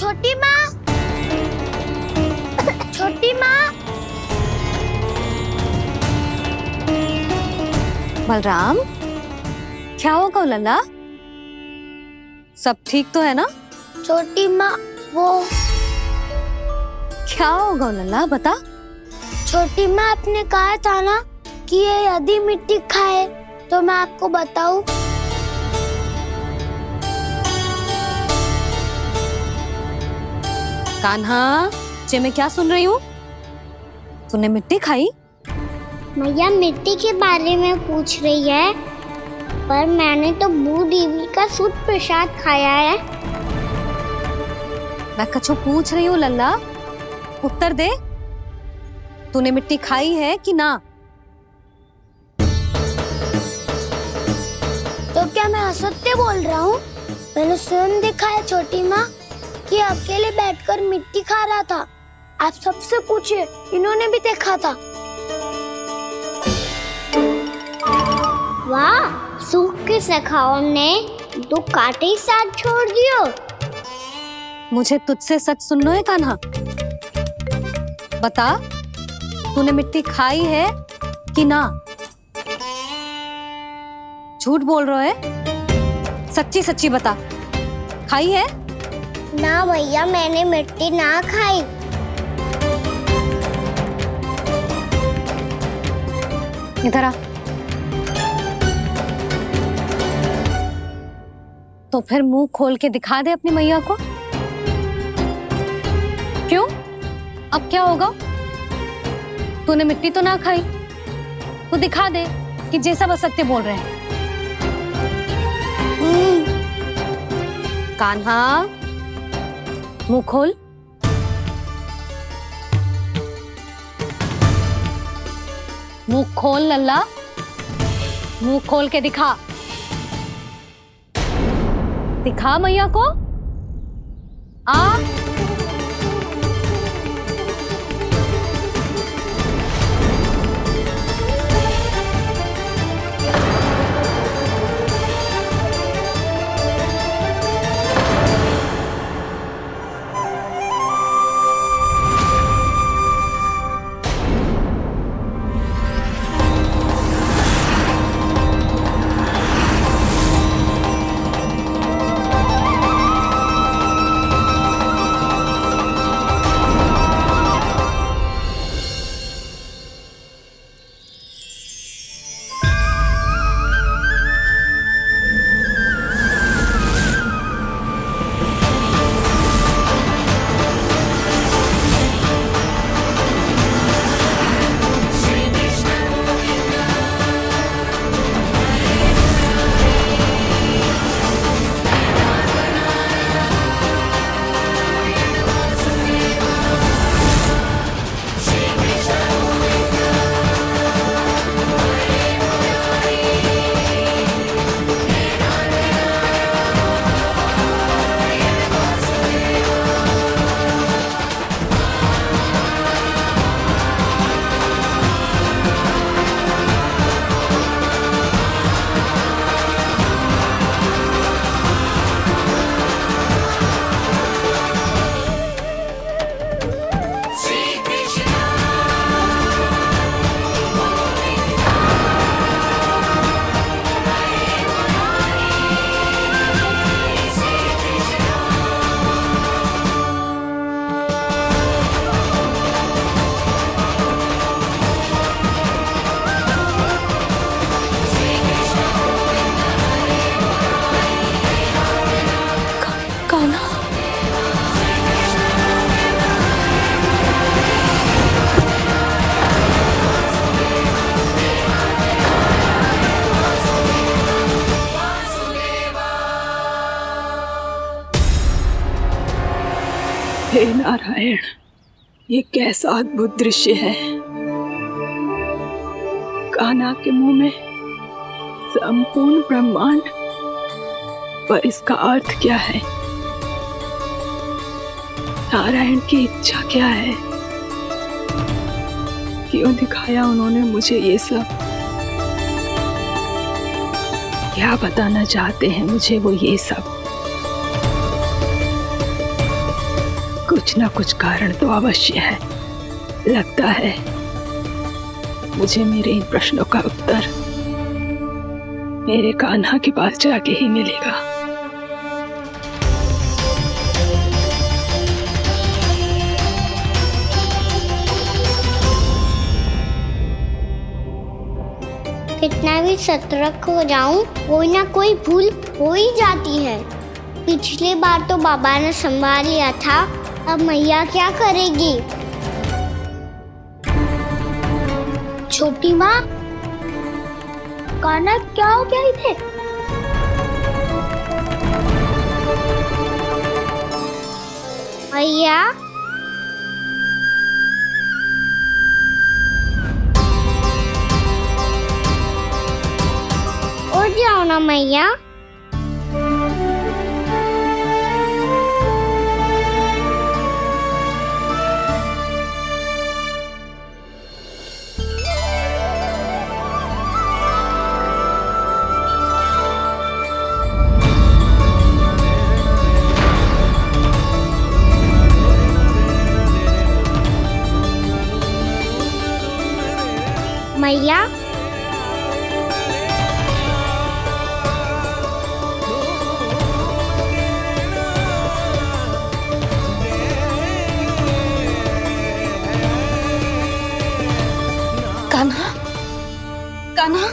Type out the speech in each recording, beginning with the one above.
छोटी माँ, छोटी माँ। बलराम, क्या होगा लल्ला? सब ठीक तो है ना? छोटी माँ, वो क्या होगा लल्ला, बता। छोटी माँ, आपने कहा था ना कि ये यदि मिट्टी खाए तो मैं आपको बताऊं। कान्हा, जे मैं क्या सुन रही हूँ? तूने मिट्टी खाई? मैया मिट्टी के बारे में पूछ रही है, पर मैंने तो भू देवी का शुद्ध प्रसाद खाया है। मैं कछु पूछ रही हूँ लल्ला, उत्तर दे। तूने मिट्टी खाई है कि ना? तो क्या मैं असत्य बोल रहा हूँ? मैंने स्वयं देखा है छोटी माँ कि अकेले बैठकर मिट्टी खा रहा था। आप सबसे पूछिए, इन्होंने भी देखा था। वाह, सूख के सखाओ ने दो कांटे ही साथ छोड़ दियो। मुझे तुझसे सच सुनना है कान्हा। बता, तूने मिट्टी खाई है कि ना? झूठ बोल रहा है, सच्ची सच्ची बता, खाई है? ना भैया, मैंने मिट्टी ना खाई। इधर आ। तो फिर मुंह खोल के दिखा दे अपनी मैया को। क्यों? अब क्या होगा? तूने मिट्टी तो ना खाई, तो दिखा दे कि जैसा बस सत्य बोल रहे हैं। कान्हा, मुंह खोल। मुंह खोल लल्ला, मुंह खोल के दिखा। दिखा मैया को। आ हे नारायण, ये कैसा अद्भुत दृश्य है। कान्हा के मुंह में संपूर्ण ब्रह्मांड, पर इसका अर्थ क्या है? नारायण की इच्छा क्या है? क्यों दिखाया उन्होंने मुझे ये सब? क्या बताना चाहते हैं मुझे वो ये सब? कुछ ना कुछ कारण तो अवश्य है। लगता है मुझे मेरे इन प्रश्नों का उत्तर मेरे कान्हा के पास जाके ही मिलेगा। कितना भी सतर्क हो जाऊं, कोई ना कोई भूल हो ही जाती है। पिछली बार तो बाबा ने संभाल लिया था, अब मैया क्या करेगी? छोटी माँ, कान्हा क्या हो गया इधर? मैया, उठ जाओ ना मैया। मैया, कान्हा, कान्हा,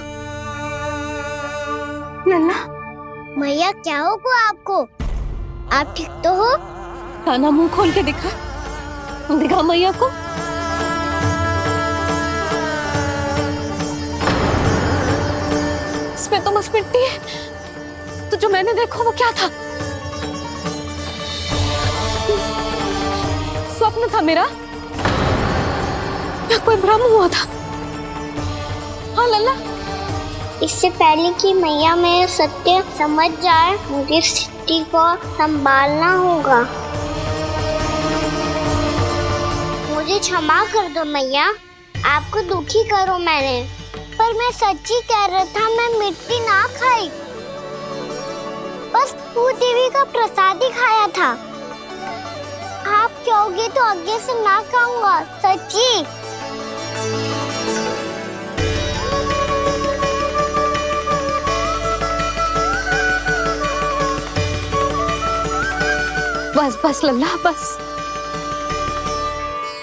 लल्ला। मैया क्या होगा आपको? आप ठीक तो हो? कान्हा मुंह खोल के दिखा, दिखा मैया को। इसमें तो बस मिट्टी है, तो जो मैंने देखा वो क्या था? स्वप्न था मेरा या कोई भ्रम हुआ था? हाँ लल्ला, इससे पहले कि मैया मेरे सत्य समझ जाए, मुझे स्थिति को संभालना होगा। मुझे क्षमा कर दो मैया, आपको दुखी करो मैंने, पर मैं सच्ची कह रहा था, मैं मिट्टी ना खाई, बस भू देवी का प्रसाद ही खाया था। आप कहोगे तो आगे से ना खाऊंगा, सच्ची। बस बस लल्ला, बस।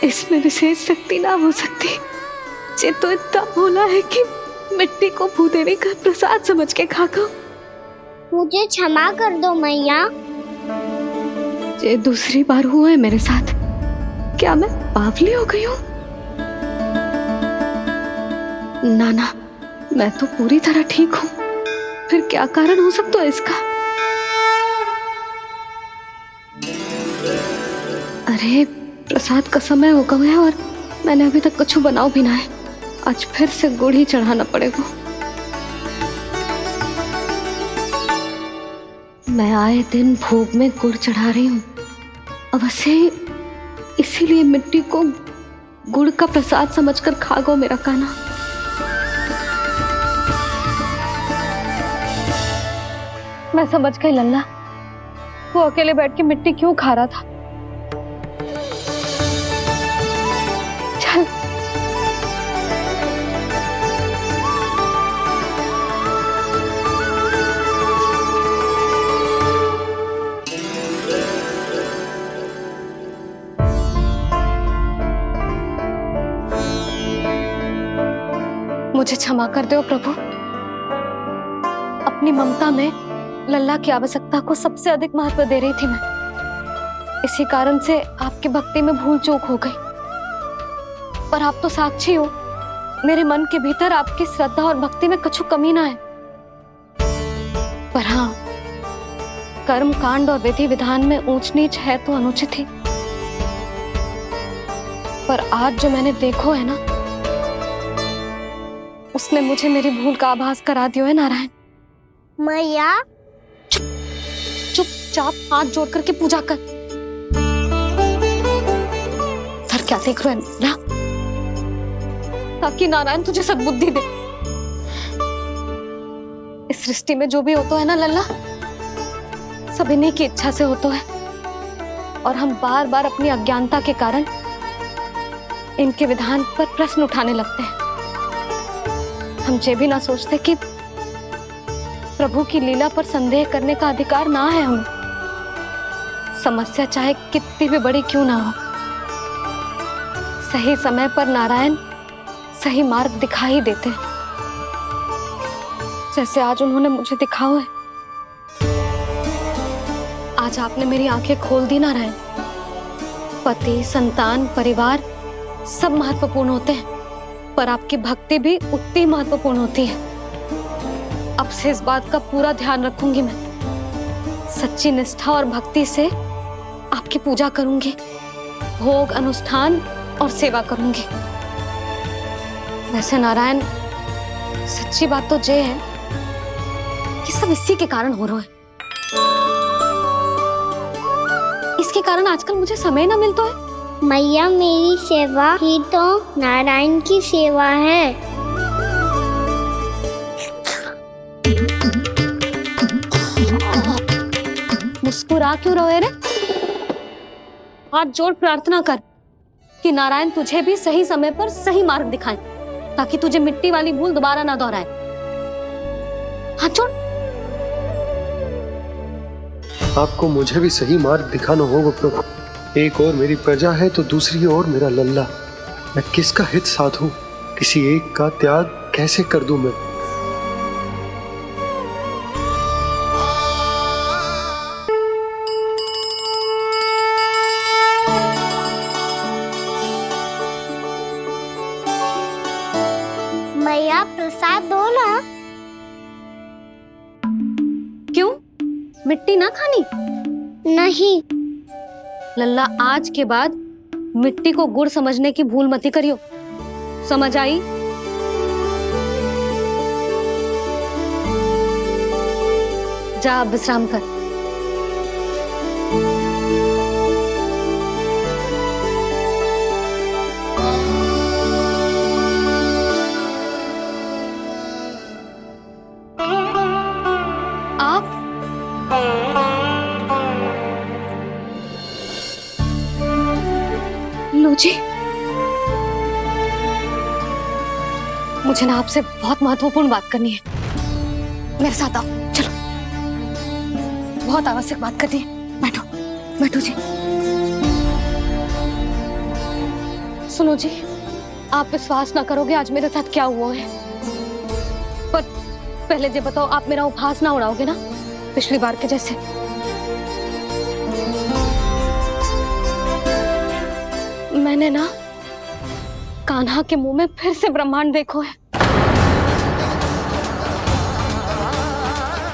इसमें विशेष शक्ति ना हो सकती। ये तो इतना भोला है कि मिट्टी को भूदेवी का प्रसाद समझ के खा गो। मुझे क्षमा कर दो मैया। ये दूसरी बार हुआ है मेरे साथ। क्या मैं बावली हो गई हूँ? ना ना, मैं तो पूरी तरह ठीक हूँ। फिर क्या कारण हो सकता है इसका? अरे प्रसाद का समय हो गया है और मैंने अभी तक कुछ बनाओ भी ना है। आज फिर से गुड़ ही चढ़ाना पड़ेगा। मैं आए दिन भोग में गुड़ चढ़ा रही हूँ, अवश्य इसीलिए मिट्टी को गुड़ का प्रसाद समझकर खा गो मेरा कान्हा। मैं समझ गई लल्ला, वो अकेले बैठ के मिट्टी क्यों खा रहा था। चल मुझे क्षमा कर दो प्रभु। अपनी ममता में लल्ला की आवश्यकता को सबसे अधिक महत्व दे रही थी मैं। इसी कारण से आपकी भक्ति में भूल चूक हो गई। पर आप तो साक्षी हो, मेरे मन के भीतर आपकी श्रद्धा और भक्ति में कुछ कमी ना है। पर हाँ, कर्म कांड और विधि विधान में ऊंच नीच है तो अनुचित ही। पर आज जो मैंने देखो है ना, उसने मुझे मेरी भूल का आभास करा दिया है नारायण। मैया, चुपचाप हाथ जोड़ करके पूजा कर। सर क्या देख रहे हैं ना? ताकि नारायण तुझे सद्बुद्धि दे। इस सृष्टि में जो भी होता है ना लल्ला, सब इन्हीं की इच्छा से होता है। और हम बार बार अपनी अज्ञानता के कारण इनके विधान पर प्रश्न उठाने लगते हैं। हम ये भी ना सोचते कि प्रभु की लीला पर संदेह करने का अधिकार ना है हमें। समस्या चाहे कितनी भी बड़ी क्यों ना हो, सही समय पर नारायण सही मार्ग दिखा ही देते हैं, जैसे आज उन्होंने मुझे दिखाओ है। आज आपने मेरी आंखें खोल दी नारायण। पति, संतान, परिवार सब महत्वपूर्ण होते हैं, पर आपकी भक्ति भी उतनी महत्वपूर्ण होती है। अब से इस बात का पूरा ध्यान रखूंगी मैं। सच्ची निष्ठा और भक्ति से आपकी पूजा करूंगी, भोग, अनुष्ठान और सेवा करूंगी। वैसे नारायण, सच्ची बात तो ये है कि सब इसी के कारण हो रहा है। इसके कारण आजकल मुझे समय ना मिलता है। मैया, मेरी सेवा ही तो नारायण की सेवा है। मुस्कुरा क्यों रहे रे? हाथ जोड़ प्रार्थना कर कि नारायण तुझे भी सही समय पर सही मार्ग दिखाएं, ताकि तुझे मिट्टी वाली भूल दोबारा ना दोहराए। हाथ जोड़। आपको मुझे भी सही मार्ग दिखाना होगा प्रभु। एक और मेरी प्रजा है तो दूसरी ओर मेरा लल्ला। मैं किसका हित साधूं? किसी एक का त्याग कैसे कर दूं मैं? मैया, प्रसाद दो ना। क्यों? मिट्टी ना खानी? नहीं। लल्ला, आज के बाद मिट्टी को गुड़ समझने की भूल मत करियो। समझ आई? जा अब विश्राम कर। आप लो जी, मुझे ना आपसे बहुत महत्वपूर्ण बात करनी है। मेरे साथ आओ, चलो। बहुत आवश्यक बात करनी है। बैठो, बैठो जी। सुनो जी, आप विश्वास ना करोगे आज मेरे साथ क्या हुआ है। पर पहले ये बताओ, आप मेरा उपहास ना उड़ाओगे ना, पिछली बार के जैसे? मैंने ना कान्हा के मुंह में फिर से ब्रह्मांड देखो है।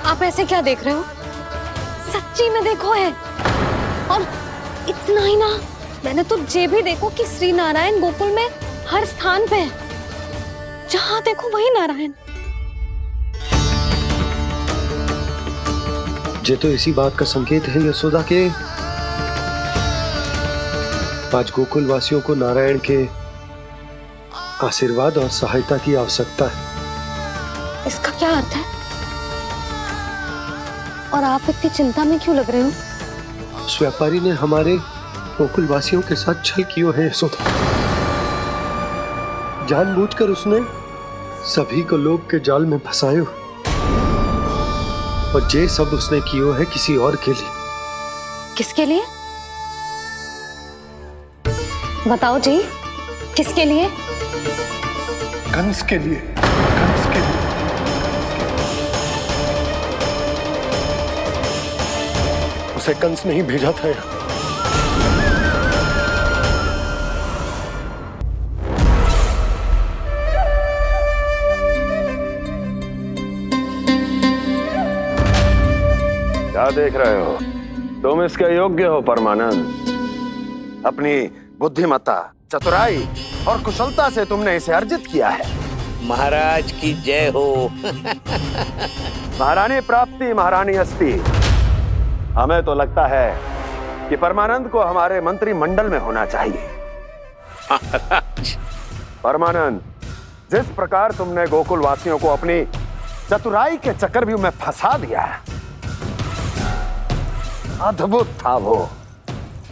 आप ऐसे क्या देख रहे हो? सच्ची में देखो है। और इतना ही ना, मैंने तो ये भी देखो कि श्री नारायण गोकुल में हर स्थान पे है। जहां देखो वही नारायण। ये तो इसी बात का संकेत है यशोदा के आज गोकुल वासियों को नारायण के आशीर्वाद और सहायता की आवश्यकता है। इसका क्या अर्थ है? और आप इतनी चिंता में क्यों लग रहे हो? उस व्यापारी ने हमारे गोकुल वासियों के साथ छल किया है यशोदा। जानबूझकर उसने सभी को लोभ के जाल में फंसायो, और ये सब उसने किया है किसी और के लिए। किसके लिए? बताओ जी, किसके लिए? कंस के लिए। कंस के लिए। उसे कंस नहीं भेजा था यहाँ। क्या देख रहे हो? तुम इसके योग्य हो परमानंद। अपनी बुद्धिमत्ता, चतुराई और कुशलता से तुमने इसे अर्जित किया है। महाराज की जय हो। महारानी प्राप्ति महारानी अस्ति। हमें तो लगता है कि परमानंद को हमारे मंत्रिमंडल में होना चाहिए। परमानंद, जिस प्रकार तुमने गोकुल वासियों को अपनी चतुराई के चक्रव्यूह में फंसा दिया है, अद्भुत था वो।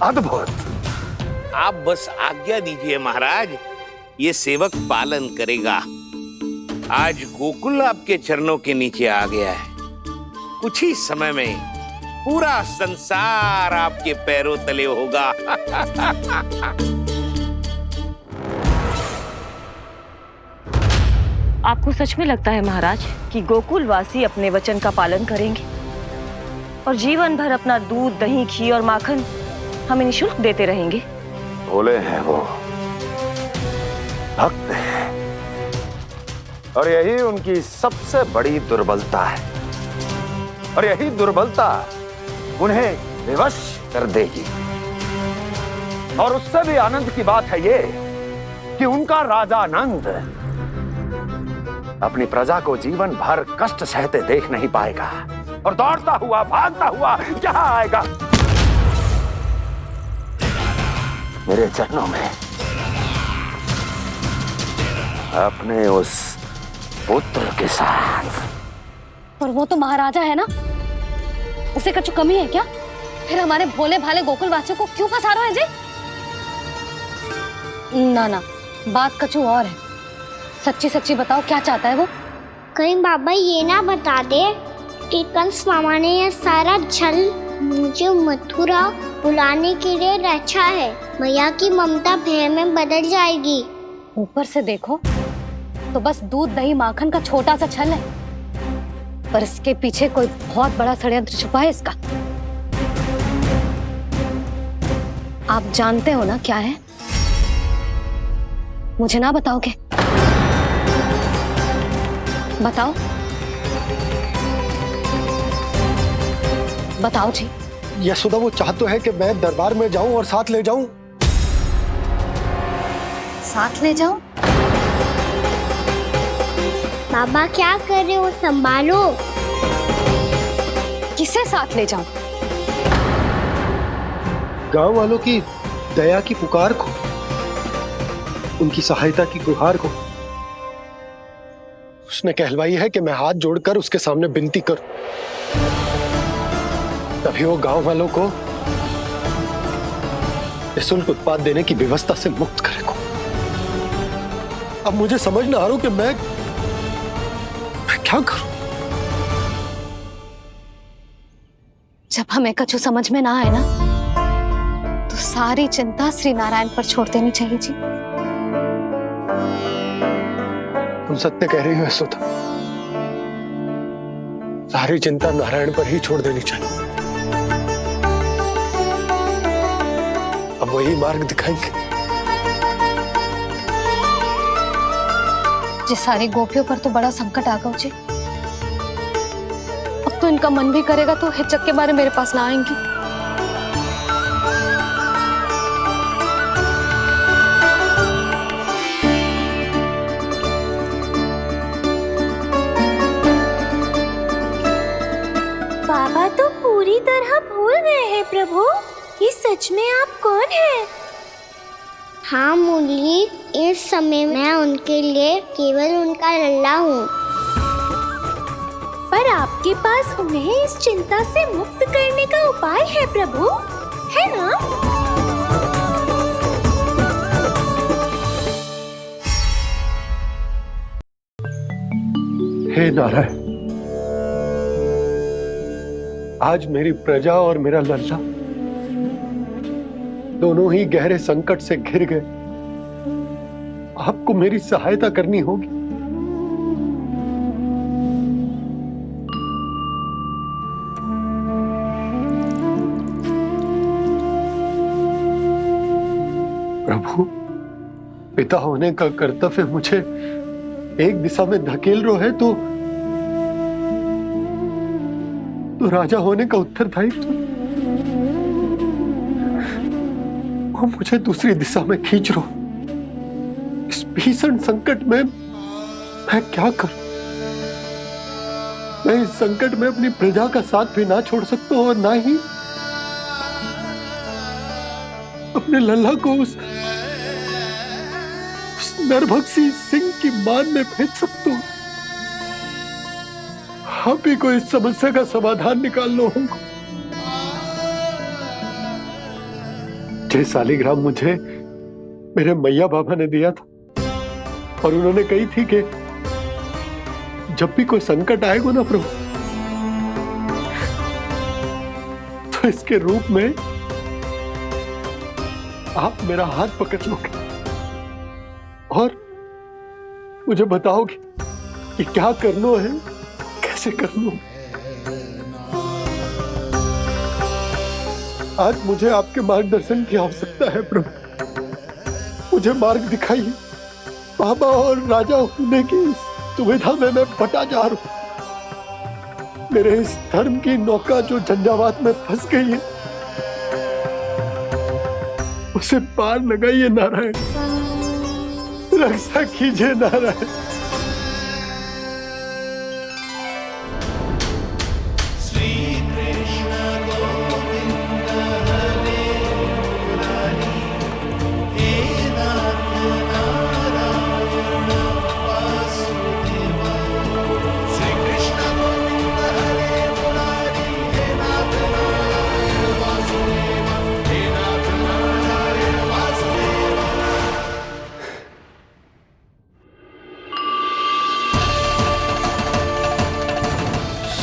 अद्भुत। आप बस आज्ञा दीजिए महाराज, ये सेवक पालन करेगा। आज गोकुल आपके चरणों के नीचे आ गया है। कुछ ही समय में पूरा संसार आपके पैरों तले होगा। आपको सच में लगता है महाराज कि गोकुलवासी अपने वचन का पालन करेंगे और जीवन भर अपना दूध, दही, घी और माखन हमें निःशुल्क देते रहेंगे? भोले हैं वो, भक्त हैं, और यही उनकी सबसे बड़ी दुर्बलता है। और यही दुर्बलता उन्हें विवश कर देगी। और उससे भी आनंद की बात है ये कि उनका राजा नंद अपनी प्रजा को जीवन भर कष्ट सहते देख नहीं पाएगा और दौड़ता हुआ, भागता हुआ यहाँ आएगा मेरे चरणों में, अपने उस पुत्र के साथ। पर वो तो महाराजा है ना, उसे कुछ कमी है क्या? फिर हमारे भोले भाले गोकुल वासियों को क्यों फंसा रहे हैं जी? ना ना, बात कछु और है। सच्ची सच्ची बताओ, क्या चाहता है वो? कहीं बाबा ये ना बता दे कि कंस मामा ने यह सारा छल मुझे मथुरा बुलाने के लिए रचा है। मैया की ममता भय में बदल जाएगी। ऊपर से देखो तो बस दूध, दही, माखन का छोटा सा छल है, पर इसके पीछे कोई बहुत बड़ा षड्यंत्र छुपा है इसका। आप जानते हो ना क्या है? मुझे ना बताओगे? बताओ बताओ जी। यशोदा, वो चाह तो है कि मैं दरबार में जाऊं और साथ ले जाऊं। साथ ले जाऊं? बाबा क्या कर रहे हो, संभालो। किसे साथ ले जाऊं? गांव वालों की दया की पुकार को, उनकी सहायता की गुहार को। उसने कहलवाई है कि मैं हाथ जोड़कर उसके सामने विनती करूं, तभी वो गांव वालों को निःशुल्क उत्पाद देने की व्यवस्था से मुक्त करेगा। अब मुझे समझ ना आ रहा कि मैं क्या करूं। जब हमें कछु समझ में ना आए ना, तो सारी चिंता श्री नारायण पर छोड़ देनी चाहिए जी। तुम सत्य कह रही हो यशोदा, सारी चिंता नारायण पर ही छोड़ देनी चाहिए। अब वही मार्ग दिखाएंगे। जिस सारी गोपियों पर तो बड़ा संकट आ गया जी। अब तो इनका मन भी करेगा तो हिचक के बारे मेरे पास ना आएंगी। बाबा तो पूरी तरह भूल गए हैं प्रभु, ये सच में आप कौन हैं? हाँ मुरली, इस समय मैं उनके लिए केवल उनका लल्ला हूँ। पर आपके पास उन्हें इस चिंता से मुक्त करने का उपाय है प्रभु, है ना? हे नारायण, आज मेरी प्रजा और मेरा लल्ला दोनों ही गहरे संकट से घिर गए। आपको मेरी सहायता करनी होगी। प्रभु, पिता होने का कर्तव्य मुझे एक दिशा में धकेल रहा है तो राजा होने का उत्तरदायित्व वो मुझे दूसरी दिशा में खींच रहा। इस भीषण संकट में मैं क्या करूं? मैं इस संकट में अपनी प्रजा का साथ भी ना छोड़ सकता हूं और ना ही अपने लल्ला को उस नरभक्षी सिंह की मान में भेज सकता हूं। आप ही को इस समस्या का समाधान निकालना होगा। ये शालिग्राम मुझे मेरे मैया बाबा ने दिया था और उन्होंने कही थी कि जब भी कोई संकट आएगा ना प्रभु, तो इसके रूप में आप मेरा हाथ पकड़ लोगे और मुझे बताओगे कि क्या करना है, कैसे करना है। आज मुझे आपके मार्गदर्शन की आवश्यकता है प्रभु, मुझे मार्ग दिखाइए। बाबा और राजा होने की सुविधा में मैं बटा जा रहा हूं। मेरे इस धर्म की नौका जो झंझावात में फंस गई है, उसे पार लगाइए नारायण, रक्षा कीजिए नारायण।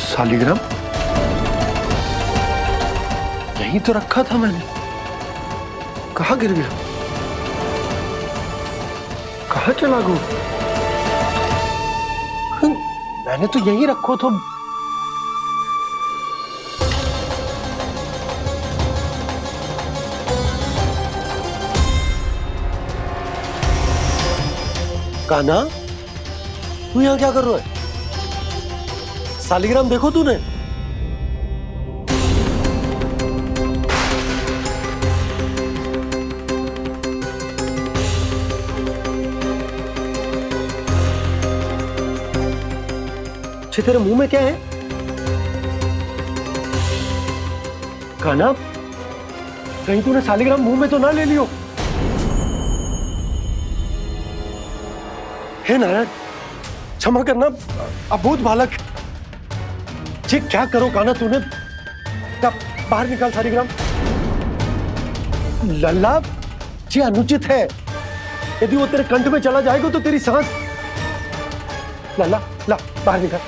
शालिग्राम यहीं तो रखा था मैंने, कहाँ गिर गया, कहाँ चला गया? मैंने तो यहीं रखो तो। कान्हा, तू यहाँ क्या कर रहा है? शालिग्राम देखो तूने? अच्छे, तेरे मुंह में क्या है? कान्हा, कहीं तूने शालिग्राम मुंह में तो ना ले लियो? हे नारायण, क्षमा करना, अबोध बालक। जी क्या करो कान्हा तूने? बाहर निकाल शालिग्राम। लल्ला, जी अनुचित है। यदि वो तेरे कंठ में चला जाएगा तो तेरी सांस। लल्ला, ला बाहर निकाल।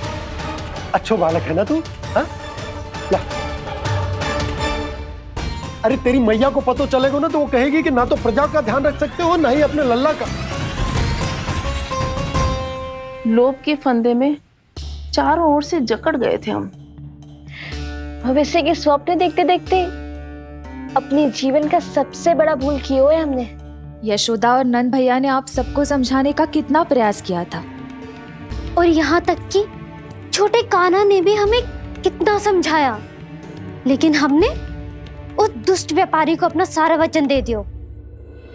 अच्छो बालक है ना तू? हाँ, ला। अरे तेरी मैया को पता चलेगा ना तो वो कहेगी कि ना तो प्रजा का ध्यान रख सकते हो, ना ही अपने लल्ला का। लोभ के फंदे में चारों ओर से जकड़ गए थे हम। भविष्य के स्वप्न देखते देखते अपने जीवन का सबसे बड़ा भूल किया है हमने। यशोदा और नंद भैया ने आप सबको समझाने का कितना प्रयास किया था, और यहाँ तक कि छोटे कान्हा ने भी हमें कितना समझाया, लेकिन हमने उस दुष्ट व्यापारी को अपना सारा वचन दे दिया।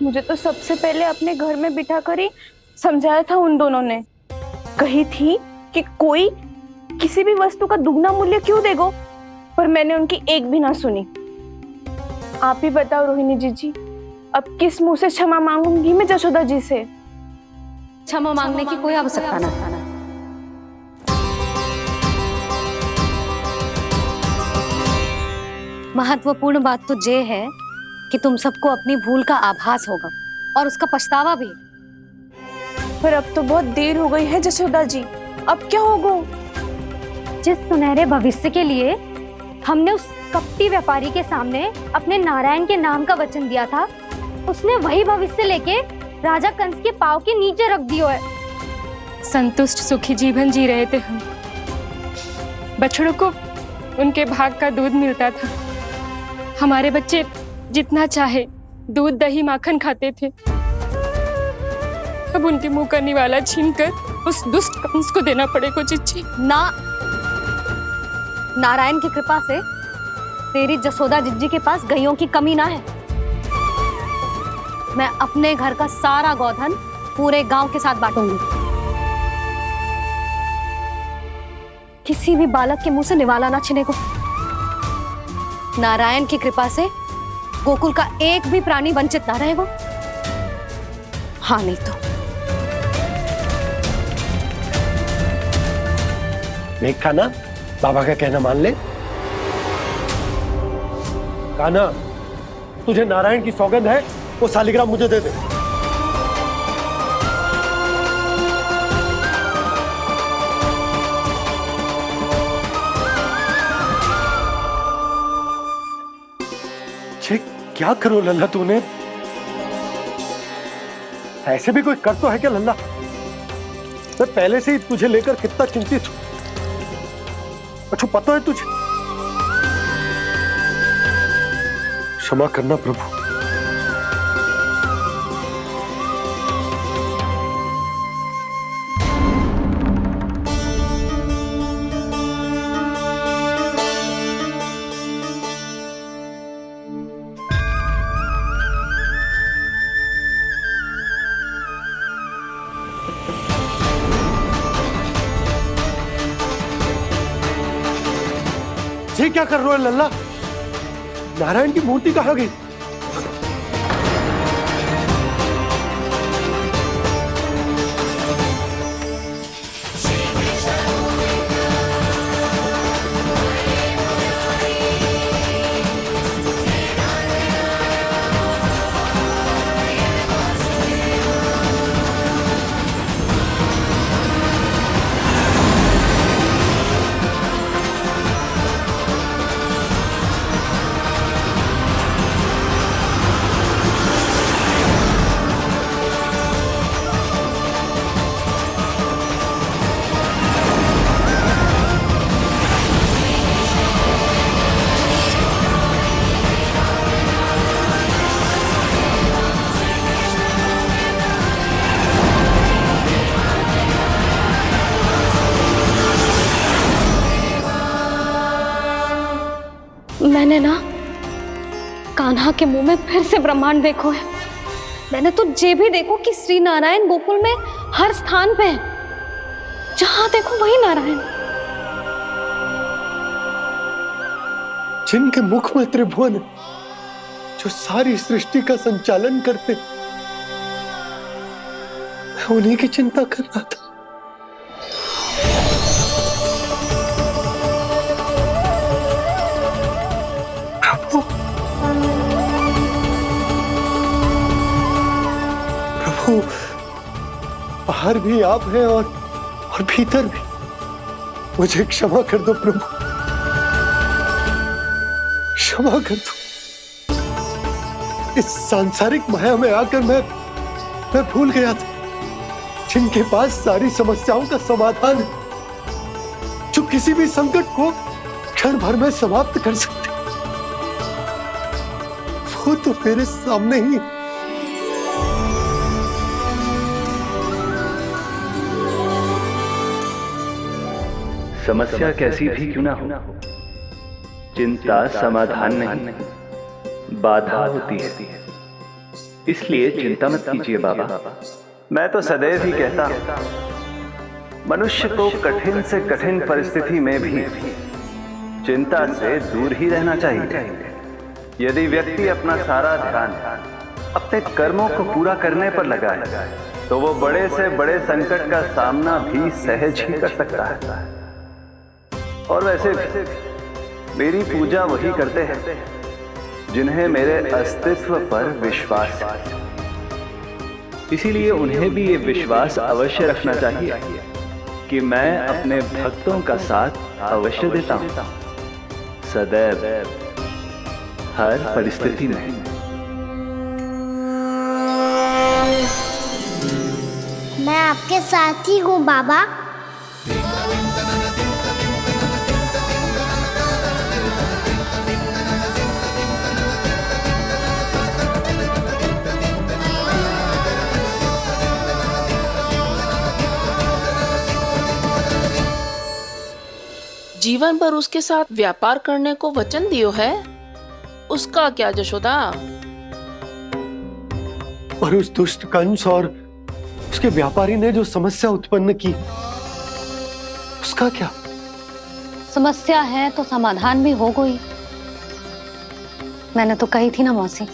मुझे तो सबसे पहले अपने घर में बिठा कर ही समझाया था उन दोनों ने। कही थी कि कोई किसी भी वस्तु का दुगना मूल्य क्यों देगा, पर मैंने उनकी एक भी ना सुनी। आप ही बताओ रोहिणी जी, अब किस मुंह से क्षमा मांगूंगी मैं जशोदा जी से? क्षमा मांगने की कोई आवश्यकता ना था। महत्वपूर्ण बात तो ये है कि तुम सबको अपनी भूल का आभास होगा और उसका पछतावा भी। पर अब तो बहुत देर हो गई है जशोदा जी, अब क्या होगा? जिस सुनहरे भविष्य के लिए हमने उस कपटी व्यापारी के सामने अपने नारायण के नाम का वचन दिया था, उसने वही भविष्य लेके राजा कंस के पांव के नीचे रख दिया है। संतुष्ट सुखी जीवन जी रहे थे हम। बछड़ों को उनके भाग का दूध मिलता था। हमारे बच्चे जितना चाहे दूध दही माखन खाते थे। अब उनके मुंह का निवाला छीनकर उस दुष्ट कंस को देना पड़ेगा चिच्ची। ना, नारायण की कृपा से तेरी जसोदा जिज्जी के पास गैयों की कमी ना है। मैं अपने घर का सारा गोधन पूरे गांव के साथ बांटूंगी। किसी भी बालक के मुंह से निवाला ना छिने को। नारायण की कृपा से गोकुल का एक भी प्राणी वंचित ना रहेगा। हाँ नहीं तो देख कान्हा, बाबा का कहना मान ले। कान्हा, तुझे नारायण की सौगंध है, वो सालिग्राम मुझे दे दे। ये क्या करो लल्ला तूने? ऐसे भी कोई कर तो है क्या लल्ला? मैं पहले से ही तुझे लेकर कितना चिंतित हूं। अच्छा पता है तुझे? क्षमा करना प्रभु। ये क्या कर रहे हो लल्ला? नारायण की मूर्ति कहाँ गई? मैंने ना कान्हा के मुंह में फिर से ब्रह्मांड देखो है। मैंने तो ये भी देखो कि श्री नारायण गोकुल में हर स्थान पे है, जहां देखो वही नारायण। जिनके मुख में त्रिभुवन है, जो सारी सृष्टि का संचालन करते, मैं उन्हीं की चिंता कर रहा था। प्रभु बाहर भी आप हैं और भीतर भी। मुझे क्षमा कर दो प्रभु, क्षमा कर दो। इस सांसारिक माया में आकर मैं भूल गया था जिनके पास सारी समस्याओं का समाधान है, जो किसी भी संकट को क्षण भर में समाप्त कर सकते, वो तो मेरे सामने ही है। समस्या कैसी भी क्यों ना हो, चिंता समाधान नहीं, बाधा होती है। इसलिए चिंता मत कीजिए बाबा। मैं तो सदैव ही कहता हूं, मनुष्य को कठिन से कठिन परिस्थिति में भी चिंता से दूर ही रहना चाहिए। यदि व्यक्ति अपना सारा ध्यान अपने कर्मों को पूरा करने पर लगाए, तो वो बड़े से बड़े संकट का सामना भी सहज ही कर सकता है। और वैसे भी मेरी पूजा वही करते हैं जिन्हें मेरे अस्तित्व पर विश्वास है। इसीलिए उन्हें भी ये विश्वास अवश्य रखना चाहिए कि मैं अपने भक्तों का साथ अवश्य देता हूं, सदैव, हर परिस्थिति में। मैं आपके साथ ही हूँ बाबा। जीवन भर उसके साथ व्यापार करने को वचन दियो है, उसका क्या यशोदा? और उस दुष्ट कंस और उसके व्यापारी ने जो समस्या उत्पन्न की, उसका क्या? समस्या है तो समाधान भी हो गई। मैंने तो कही थी ना मौसी,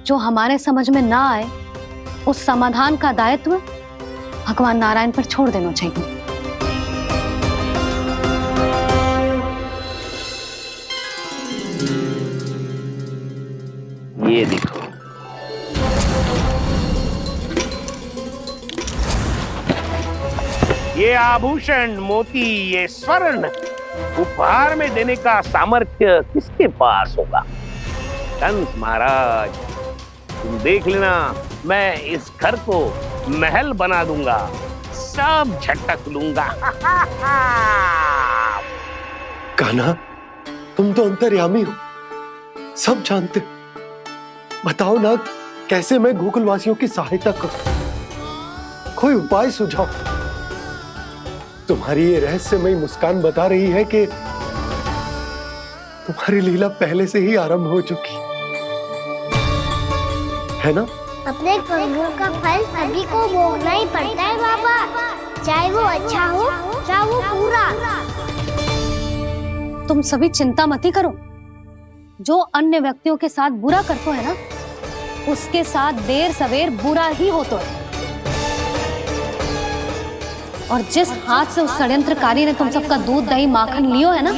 जो हमारे समझ में ना आए उस समाधान का दायित्व भगवान नारायण पर छोड़ देना चाहिए। ये आभूषण, मोती, ये स्वर्ण उपहार में देने का सामर्थ्य किसके पास होगा? कंस महाराज, तुम देख लेना, मैं इस घर को महल बना दूंगा, सब झटक लूंगा। कान्हा, तुम तो अंतर्यामी हो, सब जानते हो। बताओ ना, कैसे मैं गोकुलवासियों की सहायता करूं? कोई उपाय सुझाओ। तुम्हारी ये रहस्यमयी मुस्कान बता रही है कि तुम्हारी लीला पहले से ही आरंभ हो चुकी है ना? अपने कर्मों का फल सभी को भोगना ही पड़ता है बाबा, चाहे वो अच्छा हो चाहे वो बुरा। तुम सभी चिंता मत ही करो। जो अन्य व्यक्तियों के साथ बुरा करते है ना, उसके साथ देर सवेर बुरा ही होता है। और जिस हाथ से उस षड्यंत्रकारी ने तुम सबका दूध दही माखन लियो है ना,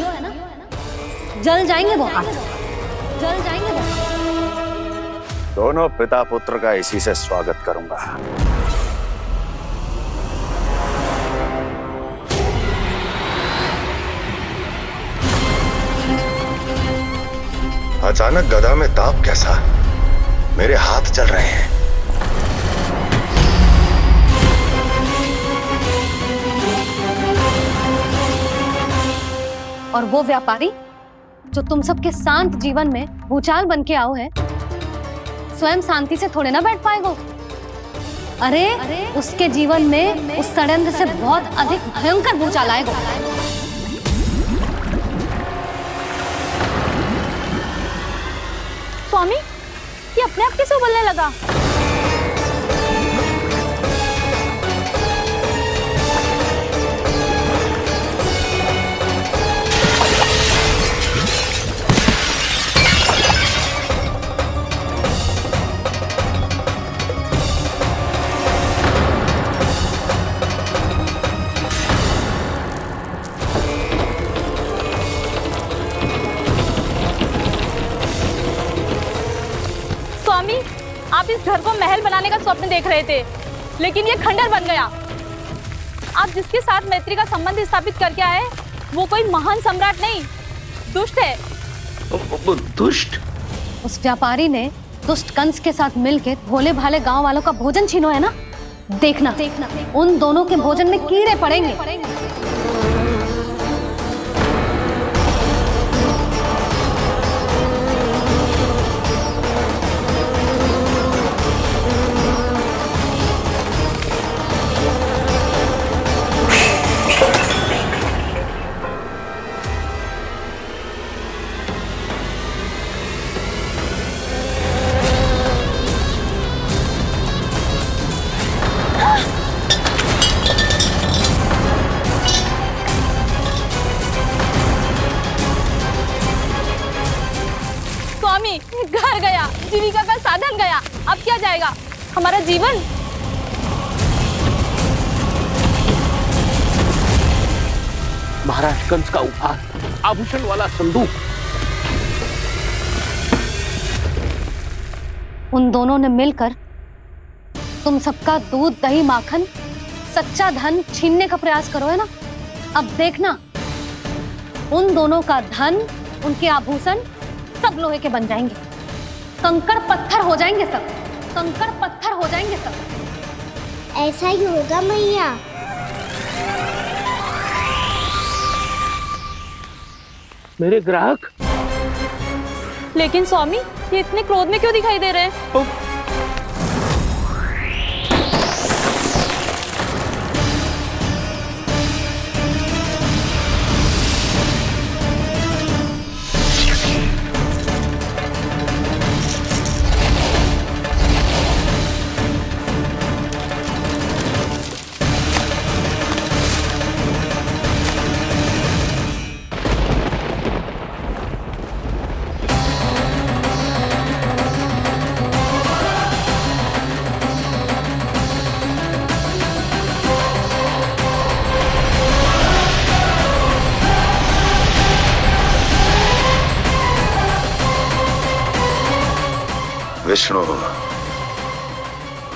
जल जाएंगे वो हाथ, जल जाएंगे वो। दोनों पिता पुत्र का इसी से स्वागत करूंगा। अचानक गदा में ताप कैसा? मेरे हाथ चल रहे हैं। और वो व्यापारी जो तुम सबके शांत जीवन में भूचाल बन के आओ है, स्वयं शांति से थोड़े ना बैठ पाएगा। अरे उसके जीवन में उस षड्यंत्र से बहुत अधिक भयंकर भूचाल आएगा। स्वामी, ये अपने आप कैसे उबलने लगा? आप इस घर को महल बनाने का स्वप्न देख रहे थे, लेकिन ये खंडर बन गया। आप जिसके साथ मैत्री का संबंध स्थापित करके आए, वो कोई महान सम्राट नहीं, दुष्ट है। दुष्ट? उस व्यापारी ने दुष्ट कंस के साथ मिलकर भोले भाले गांव वालों का भोजन छीनो है ना। देखना उन दोनों के भोजन में कीड़े पड़ेंगे। घर गया, जीविका का साधन गया, अब क्या जाएगा हमारा जीवन? महाराज कंस का उपहार, आभूषण वाला संदूक। उन दोनों ने मिलकर तुम सबका दूध दही माखन सच्चा धन छीनने का प्रयास करो है ना। अब देखना उन दोनों का धन, उनके आभूषण सब लोहे के बन जाएंगे, कंकड़ पत्थर हो जाएंगे सब, कंकड़ पत्थर हो जाएंगे सब। ऐसा ही होगा मैया। मेरे ग्राहक। लेकिन स्वामी, ये इतने क्रोध में क्यों दिखाई दे रहे हैं?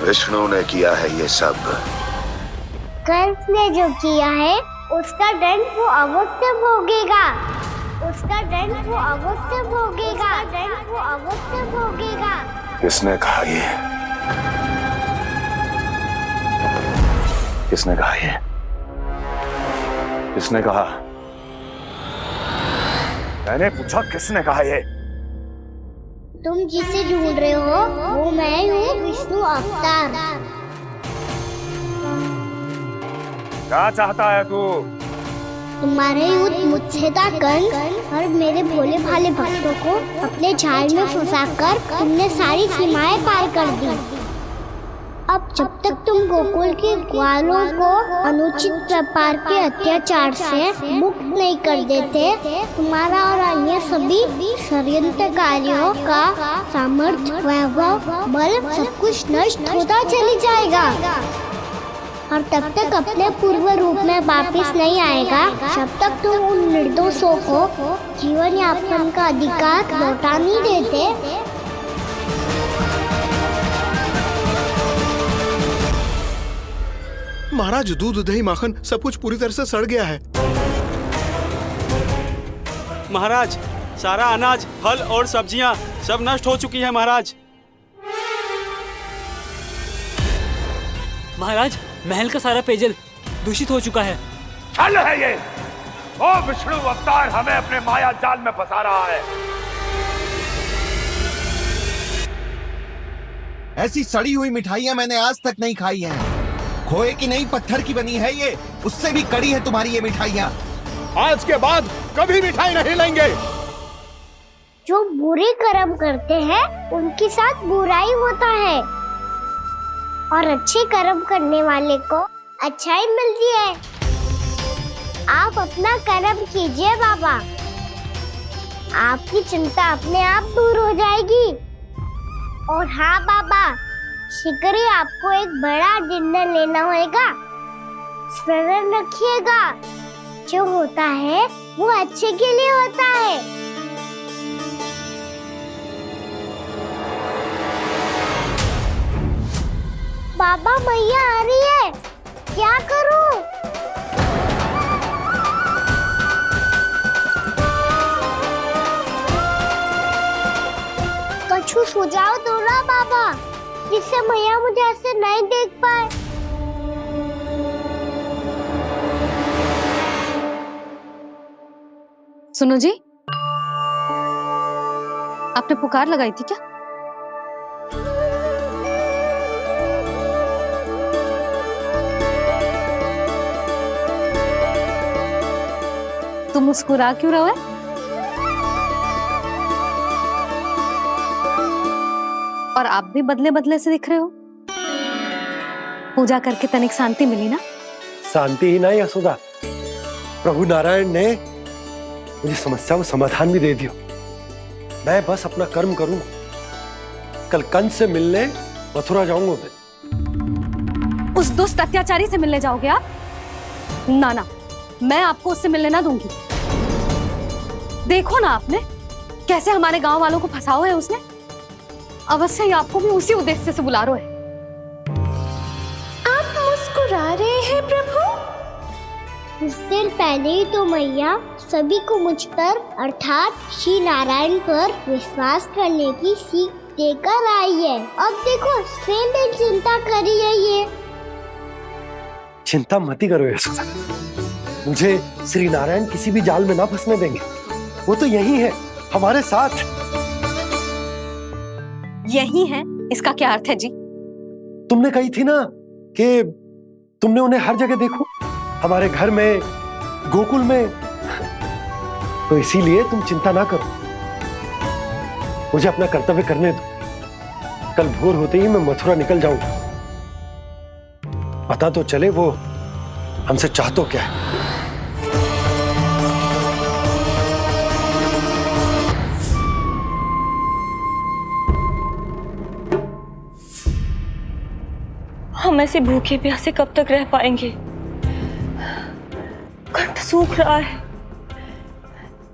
विष्णु ने किया है ये सब। कर्ज ने जो किया है उसका दंड वो अवश्य भोगेगा। उसका दंड वो अवश्य भोगेगा। दंड वो अवश्य भोगेगा। किसने कहा ये? किसने कहा ये? किसने कहा? मैंने पूछा किसने कहा ये? तुम जिसे ढूंढ रहे हो वो मैं हूँ, विष्णु अवतार। क्या चाहता है तू? तुम्हारे युद्ध मुच्छेदा कंस और मेरे भोले भाले भक्तों को अपने जाल में फंसाकर तुमने सारी सीमाएं पार कर दी। अब जब तक तुम गोकुल के ग्वालों को अनुचित प्रकार के अत्याचार से मुक्त नहीं कर देते, तुम्हारा और अन्य सभी षड्यंत्रकारियों का सामर्थ्य, वैभव, बल सब कुछ नष्ट होता चली जाएगा और तब तक अपने पूर्व रूप में वापस नहीं आएगा जब तक तुम उन निर्दोषों को जीवन यापन का अधिकार लौटा नहीं देते। महाराज, दूध, दही, माखन सब कुछ पूरी तरह से सड़ गया है। महाराज, सारा अनाज, फल और सब्जियां सब नष्ट हो चुकी हैं महाराज। महाराज, महल का सारा पेयजल दूषित हो चुका है। छल है ये। ओ विष्णु अवतार हमें अपने माया जाल में फंसा रहा है। ऐसी सड़ी हुई मिठाइयां मैंने आज तक नहीं खाई हैं। खोए की नहीं, पत्थर की बनी है ये। उससे भी कड़ी है तुम्हारी ये मिठाइयां। आज के बाद कभी मिठाई नहीं लेंगे। जो बुरे कर्म करते हैं उनके साथ बुराई होता है और अच्छे कर्म करने वाले को अच्छाई मिलती है। आप अपना कर्म कीजिए बाबा, आपकी चिंता अपने आप दूर हो जाएगी। और हाँ बाबा, शीघ्र ही आपको एक बड़ा निर्णय लेना होगा। स्मरण रखिएगा, जो होता है वो अच्छे के लिए होता है। बाबा, मैया आ रही है, क्या करूं? कछु सुझाव दो ना बाबा, जिससे मैया मुझे ऐसे नहीं देख पाए। सुनो जी, आपने पुकार लगाई थी क्या? तुम मुस्कुरा क्यों रहे हो? और आप भी बदले बदले से दिख रहे हो। पूजा करके तनिक शांति मिली ना? शांति ही नहीं यशोदा, प्रभु नारायण ने मुझे समस्या को समाधान भी दे दिया। मैं बस अपना कर्म करूंगा। कल कंस से मिलने मथुरा जाऊंगा मैं। उस दुष्ट अत्याचारी से मिलने जाओगे आप? ना ना, मैं आपको उससे मिलने ना दूंगी। देखो ना आपने कैसे हमारे गांव वालों को फंसाओ है उसने। अवश्य ही आपको भी उसी उद्देश्य से बुला रहा है। आप मुस्कुरा रहे हैं प्रभु? कुछ देर पहले ही तो मैया सभी को मुझ पर अर्थात श्री नारायण पर विश्वास करने की सीख देकर आई है। अब देखो स्वयं चिंता करी है ये। चिंता मत करो यशोदा, मुझे श्री नारायण किसी भी जाल में ना फंसने देंगे। वो तो यही है हमारे साथ। यही है, इसका क्या अर्थ है जी? तुमने कही थी ना कि तुमने उन्हें हर जगह देखो, हमारे घर में, गोकुल में। तो इसीलिए तुम चिंता ना करो, मुझे अपना कर्तव्य करने दो। कल भोर होते ही मैं मथुरा निकल जाऊंगा। पता तो चले वो हमसे चाहतो क्या है। हम ऐसे भूखे प्यासे कब तक रह पाएंगे? कंठ सूख रहा है,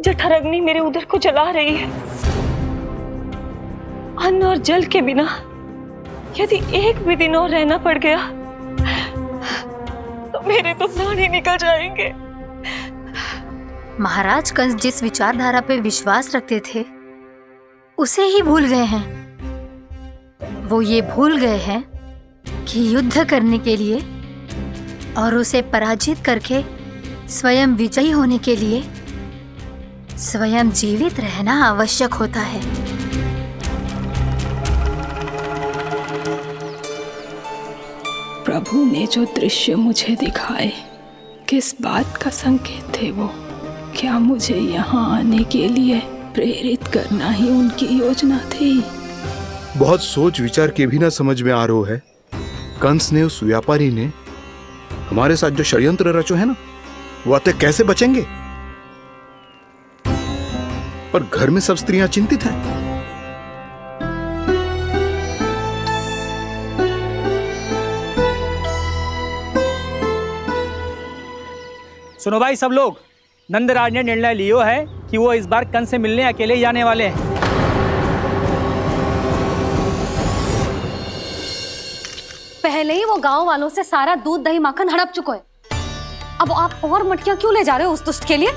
जठराग्नि मेरे उदर को जला रही है। अन्न और जल के बिना यदि एक भी दिन और रहना पड़ गया तो मेरे तो प्राण ही निकल जाएंगे। महाराज कंस जिस विचारधारा पे विश्वास रखते थे उसे ही भूल गए हैं। वो ये भूल गए हैं कि युद्ध करने के लिए और उसे पराजित करके स्वयं विजयी होने के लिए स्वयं जीवित रहना आवश्यक होता है। प्रभु ने जो दृश्य मुझे दिखाए, किस बात का संकेत थे वो? क्या मुझे यहाँ आने के लिए प्रेरित करना ही उनकी योजना थी? बहुत सोच विचार के भी ना समझ में आ रहा है। कंस ने, उस व्यापारी ने हमारे साथ जो षड्यंत्र रचो है ना, वो आते कैसे बचेंगे? पर घर में सब स्त्रियां चिंतित हैं। सुनो भाई सब लोग, नंदराज ने निर्णय लियो है कि वो इस बार कंस से मिलने अकेले ही आने वाले हैं। पहले ही वो गांव वालों से सारा दूध दही माखन हड़प चुके हैं। अब आप और मटकियां क्यों ले जा रहे हो उस दुष्ट के लिए?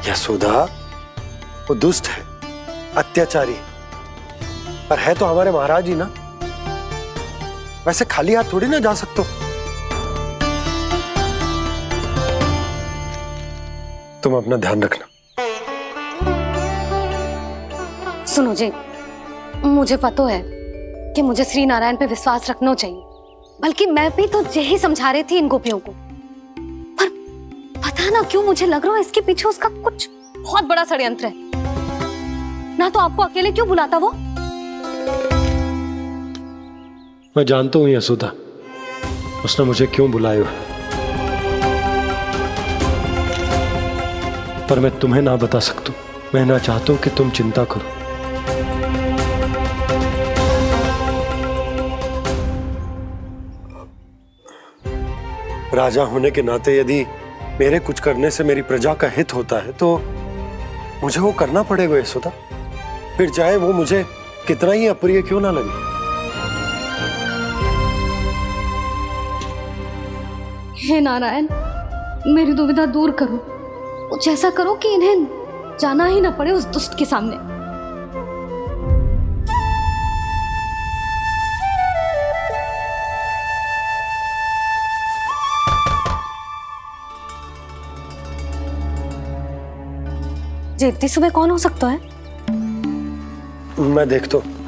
यशोदा, वो दुष्ट है, अत्याचारी, पर है तो हमारे महाराज ही ना। वैसे खाली हाथ थोड़ी ना जा सकते। तुम अपना ध्यान रखना। सुनो जी, मुझे पता है कि मुझे श्री नारायण पे विश्वास रखना चाहिए, बल्कि मैं भी तो यही समझा रही थी इन गोपियों को। पर पता ना क्यों मुझे लग रहा है इसके पीछे उसका कुछ बहुत बड़ा षड्यंत्र है। ना तो आपको अकेले क्यों बुलाता वो? मैं जानता हूं यशोदा, उसने मुझे क्यों बुलाया, पर मैं तुम्हें ना बता सकता। मैं ना चाहता हूं कि तुम चिंता करो। राजा होने के नाते यदि मेरे कुछ करने से मेरी प्रजा का हित होता है तो मुझे वो करना पड़ेगा यशोदा, फिर चाहे वो मुझे कितना ही अप्रिय क्यों ना लगे। हे नारायण, मेरी दुविधा दूर करो। कुछ ऐसा करो कि इन्हें जाना ही ना पड़े उस दुष्ट के सामने। जी इतनी सुबह कौन हो सकता है? मैं देखता हूं।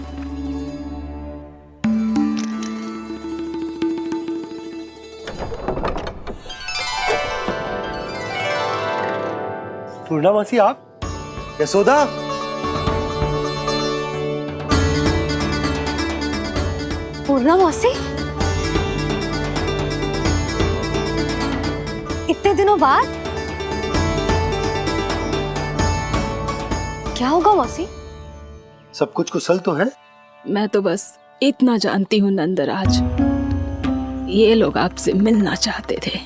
पूर्णा मासी, आप? यशोदा, पूर्णा मासी, इतने दिनों बाद? क्या होगा मौसी? सब कुछ कुशल तो है? मैं तो बस इतना जानती हूँ नंदराज, ये लोग आपसे मिलना चाहते थे।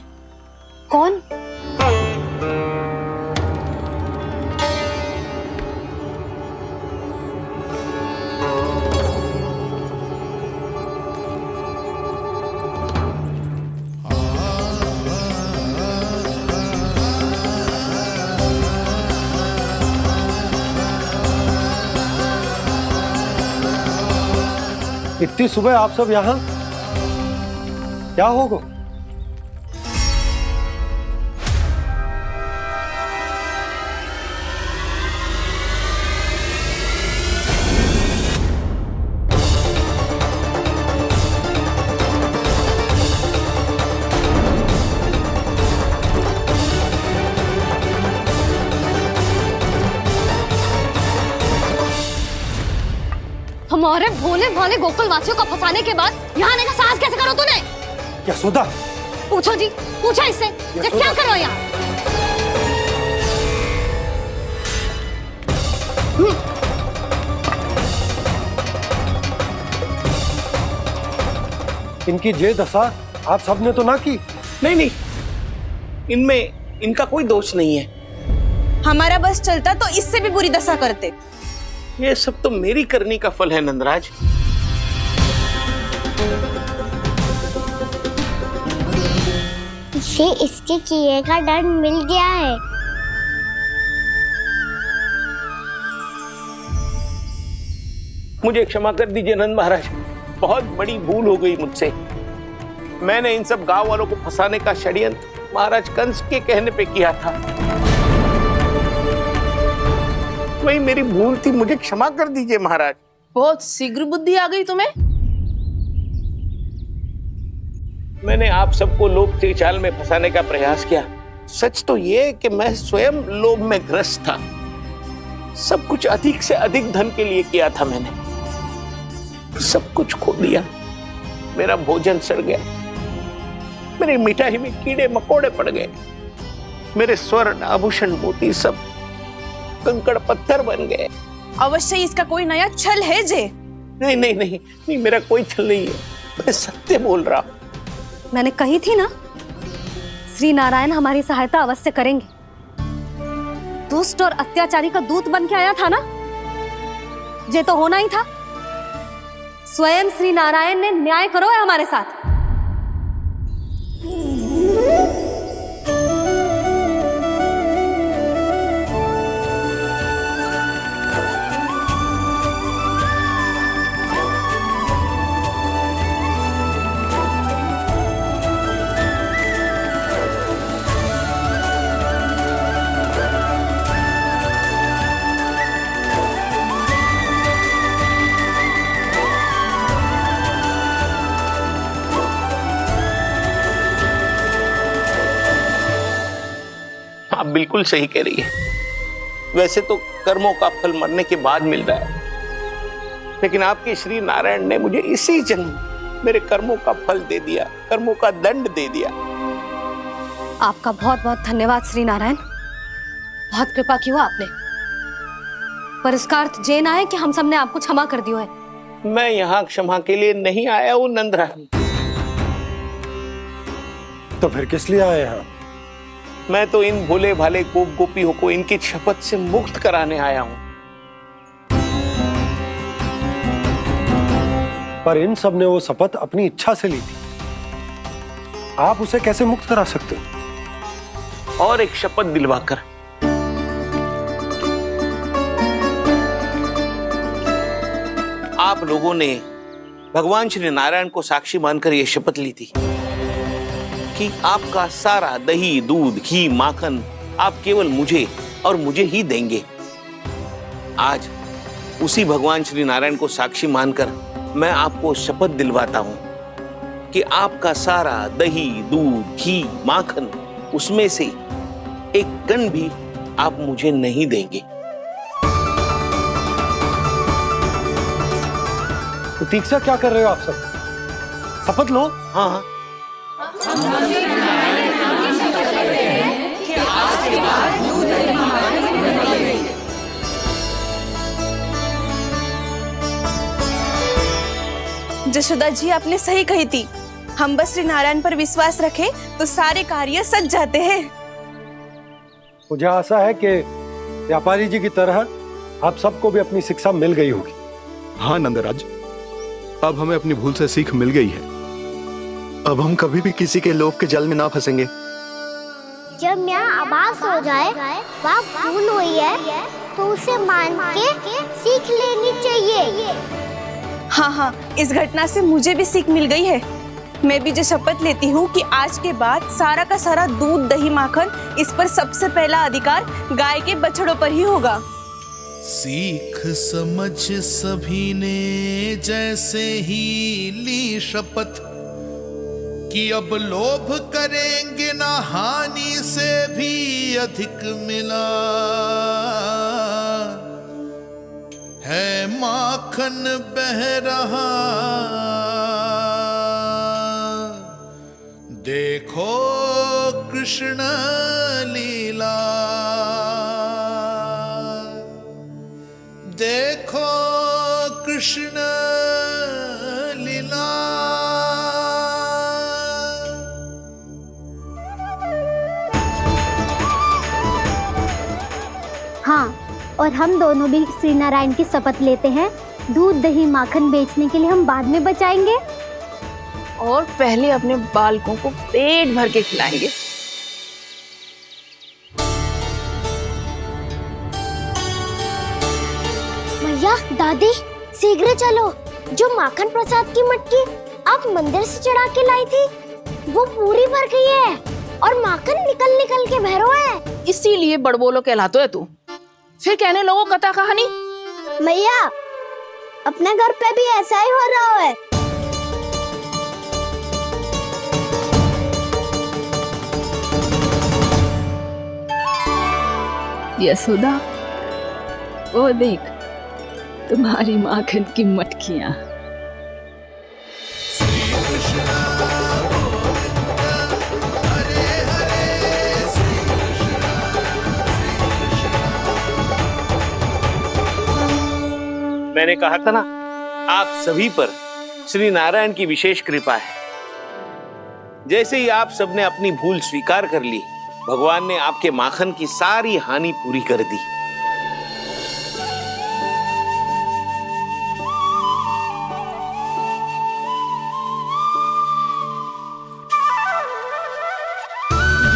कौन? इतनी सुबह आप सब यहाँ? क्या होगा? हमारे भोले भाले गोकुल वासियों को फंसाने के बाद यहाँ आने का साहस कैसे करो तूने? यशोदा, पूछो जी, पूछो इससे, ये क्या करो यहाँ? इनकी ये दशा आप सबने तो ना की? नहीं नहीं, इनमें इनका कोई दोष नहीं है। हमारा बस चलता तो इससे भी बुरी दशा करते। ये सब तो मेरी करनी का फल है नंदराज। इसे इसके किए का दंड मिल गया है। मुझे क्षमा कर दीजिए नंद महाराज, बहुत बड़ी भूल हो गई मुझसे। मैंने इन सब गांव वालों को फंसाने का षड्यंत्र महाराज कंस के कहने पे किया था। वही मेरी भूल थी, मुझे क्षमा कर दीजिए महाराज। बहुत शीघ्र बुद्धि आ गई तुम्हें। मैंने आप सबको लोभ के जाल में फंसाने का प्रयास किया। सच तो ये कि मैं स्वयं लोभ में ग्रस्त था। सब कुछ अधिक से अधिक धन के लिए किया था मैंने। सब कुछ खो दिया। मेरा भोजन सड़ गया, मेरी मिठाई में कीड़े मकोड़े पड़ गए, मेरे स्वर्ण आभूषण मोती सब कंकड़ पत्थर बन गए। अवश्य इसका कोई नया छल है जे। नहीं नहीं नहीं नहीं, मेरा कोई छल नहीं है, मैं सत्य बोल रहा हूं। मैंने कही थी ना, श्री नारायण हमारी सहायता अवश्य करेंगे। दुष्ट और अत्याचारी का दूत बन के आया था ना, ये तो होना ही था। स्वयं श्री नारायण ने न्याय करो है हमारे साथ। आप बिल्कुल सही कह रही है। वैसे तो कर्मों का फल मरने के बाद मिल रहा है, लेकिन आपके श्री नारायण ने मुझे इसी जन्म मेरे कर्मों का फल दे दिया, कर्मों का दंड दे दिया। आपका बहुत बहुत धन्यवाद श्री नारायण, बहुत कृपा की हो आपने। पर इसका अर्थ ये ना है कि हम सब ने आपको क्षमा कर दिया है। मैं यहाँ क्षमा के लिए नहीं आया हूँ नंदरानी। तो फिर किस लिए आए हैं? मैं तो इन भोले भाले गोप गोपियों को इनकी शपथ से मुक्त कराने आया हूं। पर इन सब ने वो शपथ अपनी इच्छा से ली थी, आप उसे कैसे मुक्त करा सकते हो? और एक शपथ दिलवाकर। आप लोगों ने भगवान श्री नारायण को साक्षी मानकर यह शपथ ली थी कि आपका सारा दही, दूध, घी, माखन आप केवल मुझे और मुझे ही देंगे। आज उसी भगवान श्री नारायण को साक्षी मानकर मैं आपको शपथ दिलवाता हूं कि आपका सारा दही, दूध, घी, माखन उसमें से एक कण भी आप मुझे नहीं देंगे। प्रतीक्षा क्या कर रहे हो आप सब? शपथ लो। हाँ हाँ, जशोदा जी आपने सही कही थी। हम बस श्री नारायण पर विश्वास रखें तो सारे कार्य सज जाते हैं। मुझे आशा है कि व्यापारी जी की तरह आप सबको भी अपनी शिक्षा मिल गई होगी। हाँ नंदराज, अब हमें अपनी भूल से सीख मिल गई है। अब हम कभी भी किसी के लोभ के जल में ना फंसेंगे। जब यहाँ आभास हो जाए वहाँ भूल हुई है तो उसे मान के सीख लेनी चाहिए। हाँ हाँ, इस घटना से मुझे भी सीख मिल गई है। मैं भी जो शपथ लेती हूँ कि आज के बाद सारा का सारा दूध, दही, माखन इस पर सबसे पहला अधिकार गाय के बछड़ों पर ही होगा। सीख समझ सभी ने जैसे ही ली शपथ कि अब लोभ करेंगे ना हानि से भी अधिक मिला है, माखन बह रहा देखो कृष्ण लीला, देखो कृष्ण लीला। हाँ, और हम दोनों भी श्री नारायण की शपथ लेते हैं, दूध, दही, माखन बेचने के लिए हम बाद में बचाएंगे। और पहले अपने बालकों को पेट भर के खिलाएंगे। भैया, दादी, शीघ्र चलो। जो माखन प्रसाद की मटकी आप मंदिर से चढ़ा के लाई थी, वो पूरी भर गई है और माखन निकल निकल के भरो है। इसीलिए बड़बोलो कहलाते है तू। फिर कहने लोगों कथा कहानी। भैया, अपने घर पे भी ऐसा ही हो रहा है। यशोदा, वो देख तुम्हारी माखन की मटकियां। मैंने कहा था ना, आप सभी पर श्री नारायण की विशेष कृपा है। जैसे ही आप सबने अपनी भूल स्वीकार कर ली, भगवान ने आपके माखन की सारी हानि पूरी कर दी।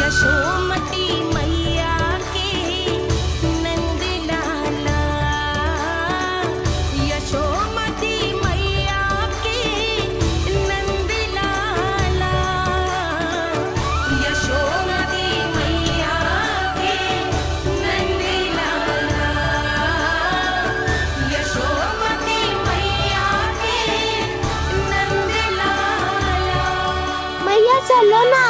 यशोमती मैया के नंद लाला, यशोमती मैया के नंद लाला, यशोमती मैया के नंद लाला, यशोमती मैया के नंद लाला। मैया चलो ना।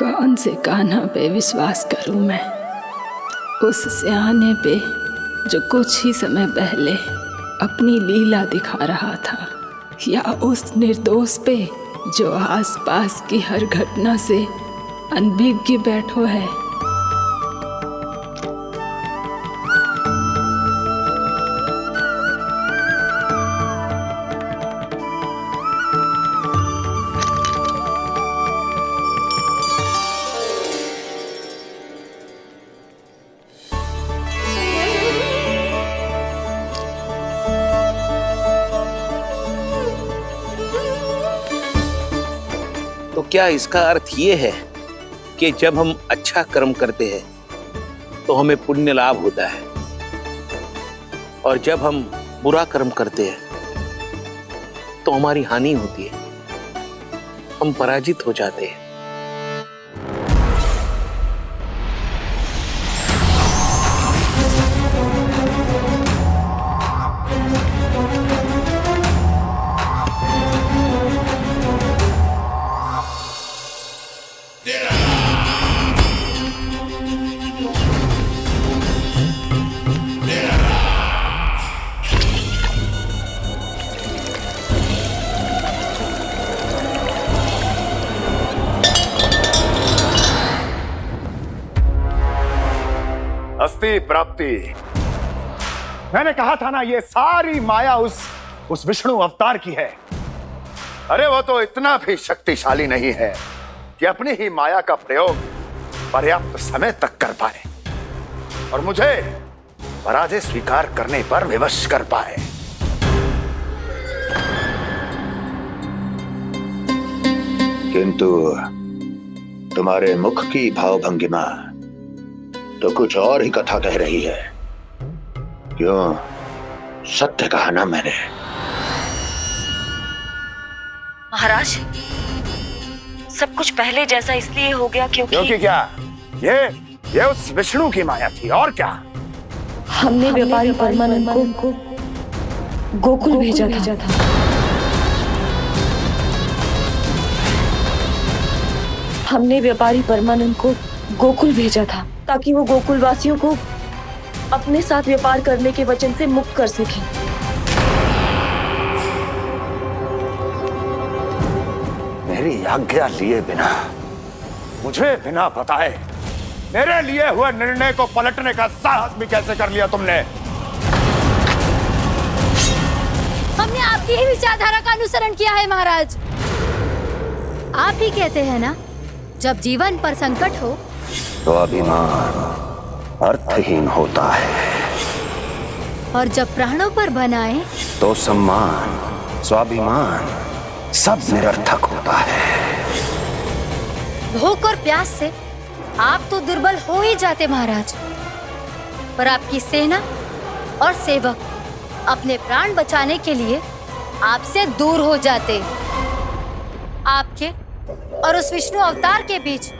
कौन से कान्हा पे विश्वास करूं मैं? उस सियाने पे जो कुछ ही समय पहले अपनी लीला दिखा रहा था, या उस निर्दोष पे जो आसपास की हर घटना से अनभिज्ञ बैठो है? तो क्या इसका अर्थ ये है कि जब हम अच्छा कर्म करते हैं तो हमें पुण्य लाभ होता है, और जब हम बुरा कर्म करते हैं तो हमारी हानि होती है, हम पराजित हो जाते हैं? अस्ति प्राप्ति। मैंने कहा था ना, ये सारी माया उस विष्णु अवतार की है। अरे वो तो इतना भी शक्तिशाली नहीं है कि अपनी ही माया का प्रयोग पर्याप्त समय तक कर पाए और मुझे पराजय स्वीकार करने पर विवश कर पाए। किंतु तुम्हारे मुख की भावभंगिमा तो कुछ और ही कथा कह रही है। क्यों? सत्य कहा ना मैंने। महाराज, सब कुछ पहले जैसा इसलिए हो गया क्योंकि क्या? ये उस विष्णु की माया थी, और क्या? हमने व्यापारी परमानंद को गोकुल भेजा था। हमने व्यापारी परमानंद को गोकुल भेजा था ताकि वो गोकुल वासियों को अपने साथ व्यापार करने के वचन से मुक्त कर सके। मेरी आज्ञा लिए बिना, मुझे बिना बताए मेरे लिए हुए निर्णय को पलटने का साहस भी कैसे कर लिया तुमने? हमने आपकी ही विचारधारा का अनुसरण किया है महाराज। आप ही कहते हैं ना, जब जीवन पर संकट हो तो अभिमान अर्थहीन होता है, और जब प्राणों पर बनाए तो सम्मान स्वाभिमान सब निरर्थक होता है। भूख और प्यास से आप तो दुर्बल हो ही जाते महाराज, पर आपकी सेना और सेवक अपने प्राण बचाने के लिए आपसे दूर हो जाते। आपके और उस विष्णु अवतार के बीच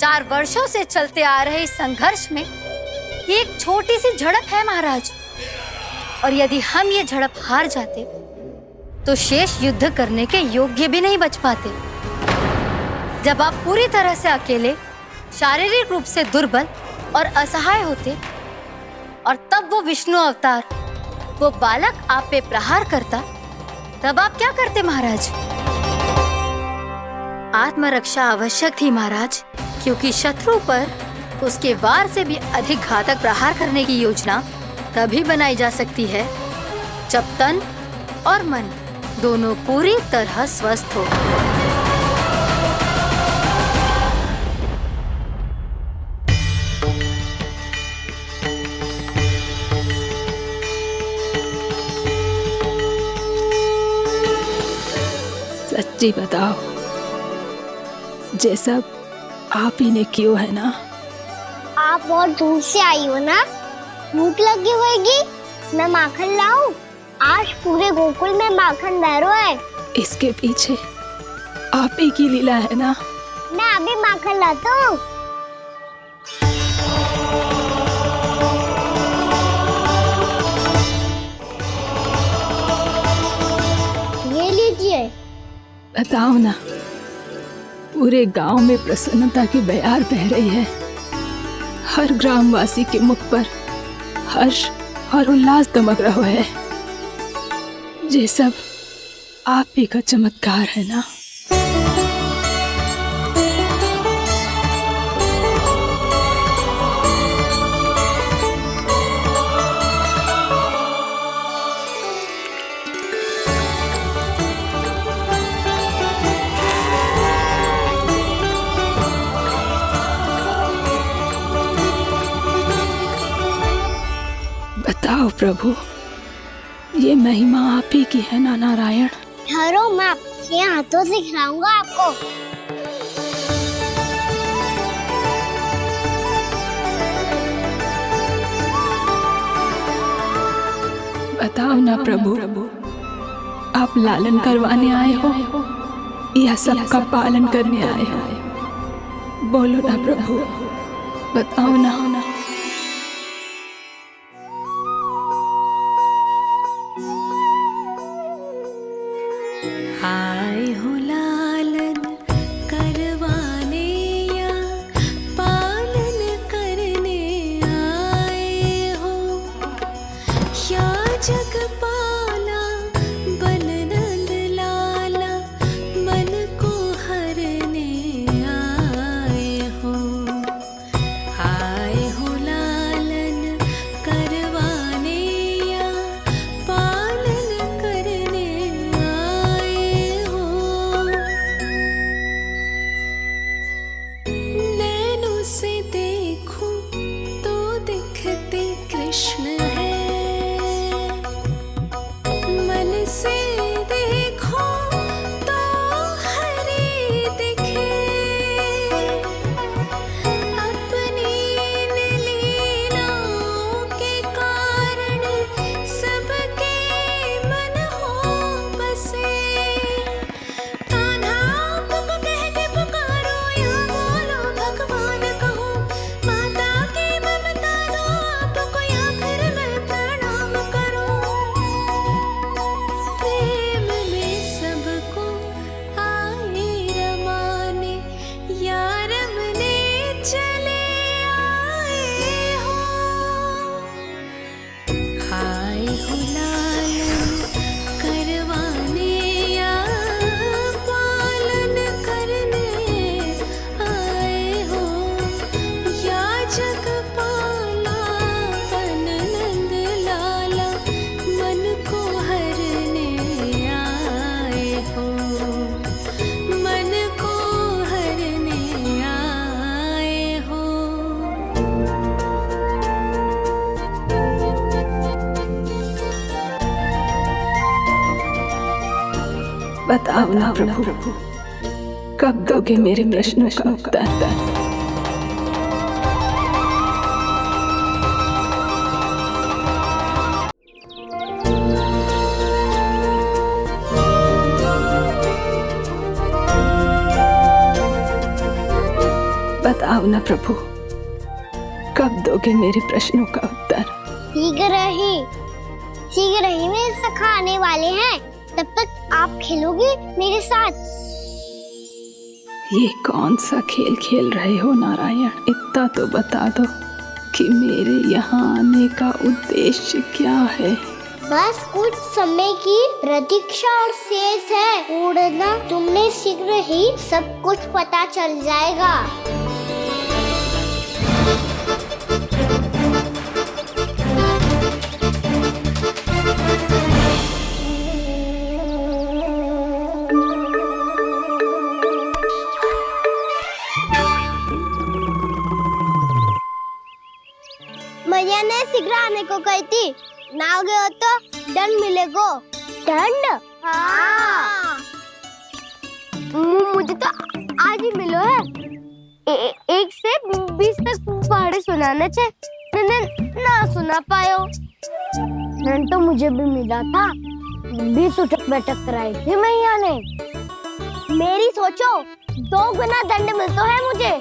4 वर्षों से चलते आ रहे इस संघर्ष में ये एक छोटी सी झड़प है महाराज, और यदि हम ये झड़प हार जाते तो शेष युद्ध करने के योग्य भी नहीं बच पाते। जब आप पूरी तरह से अकेले, शारीरिक रूप से दुर्बल और असहाय होते, और तब वो विष्णु अवतार, वो बालक आप पे प्रहार करता, तब आप क्या करते महाराज? आत्मरक्षा आवश्यक थी महाराज, क्योंकि शत्रु पर उसके वार से भी अधिक घातक प्रहार करने की योजना तभी बनाई जा सकती है जब तन और मन दोनों पूरी तरह स्वस्थ हो। सच्ची बताओ, जैसा आप ही ने किया है ना? आप बहुत दूर से आई हो ना, भूख लगी होगी, मैं माखन लाऊं? आज पूरे गोकुल में माखन बह रहा है। इसके पीछे आप ही की लीला है ना? मैं अभी माखन लाता हूँ। ये लीजिए। बताओ ना, पूरे गांव में प्रसन्नता की बयार बह रही है। हर ग्रामवासी के मुख पर हर्ष और उल्लास दमक रहा है। ये सब आप ही का चमत्कार है ना? बताओ प्रभु, ये महिमा आप ही की है ना नारायण? ठहरो, मैं आपके हाथों से खिलाऊंगा आपको। बताओ ना प्रभु, आप लालन करवाने आए हो या सबका पालन करने आए हो? बोलो ना प्रभु, बताओ ना। आए हो लालन करवाने या पालन करने आए हो, या जगपाला बन नंद लाला मन को हरने आए हो। आए जग पाला पन नंद लाला मन को हरने आए हो, मन को हरने आए हो। बताओ ना प्रभु, कब दोगे मेरे प्रश्नों का उत्तर? बताओ ना प्रभु, कब दोगे मेरे प्रश्नों का उत्तर? शीघ्र ही मेरे सखा आने वाले हैं, तब तक आप खेलोगे मेरे साथ। ये कौन सा खेल खेल रहे हो नारायण? इतना तो बता दो कि मेरे यहाँ आने का उद्देश्य क्या है? बस कुछ समय की प्रतीक्षा और शेष है। उड़ना तुमने शीघ्र ही सब कुछ पता चल जाएगा। मैया ने शीघ्र आने को कही थी, ना आ गए हो तो दंड मिलेगा। दंड? हाँ। मुझे तो आज ही मिलो है। 1 से 20 तक पहाड़े सुनाने थे, ना सुना पायो। दंड तो मुझे भी मिला था, 20 उठक बैठक कराई थी मैया ने। मेरी सोचो 2 गुना दंड मिलता है मुझे।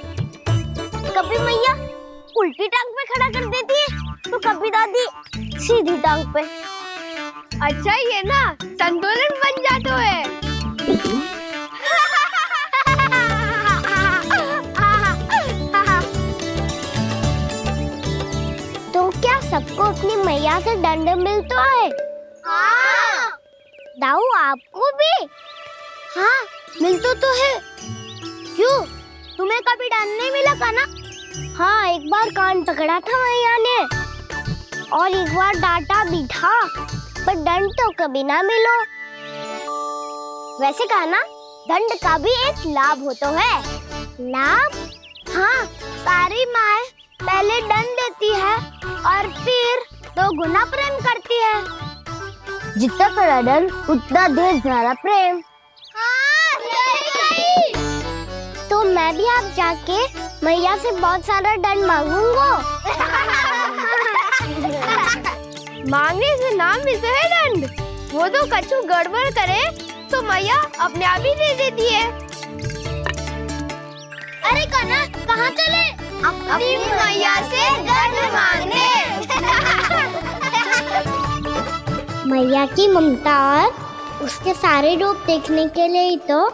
कभी मैया उल्टी टांग पे खड़ा कर देती है तो कभी दादी सीधी टांग पे। अच्छा ये ना संतुलन बन जाता है। तो क्या सबको अपनी मैया से दंड मिलता है? हाँ। दाऊ आपको भी? हाँ मिलता तो है। क्यों, तुम्हें कभी दंड नहीं मिला का ना? हाँ, एक बार कान पकड़ा था मैया ने और एक बार डांटा भी था, पर दंड तो कभी ना मिलो। वैसे कहा ना, दंड का भी एक लाभ होता है। लाभ? हाँ, सारी माँ पहले दंड देती है और फिर 2 गुना प्रेम करती है। जितना बड़ा दंड उतना ढेर सारा प्रेम। हाँ, सही। तो मैं भी आप जाके मैया से बहुत सारा दंड मांगूंगा। मांगने से ना मिलता है दंड, वो तो कछु गड़बड़ करे तो मैया अपने आप ही दे देती है। अरे कना, कहाँ चले? अपनी मैया से दंड मांगने। मैया की ममता और उसके सारे रूप देखने के लिए ही तो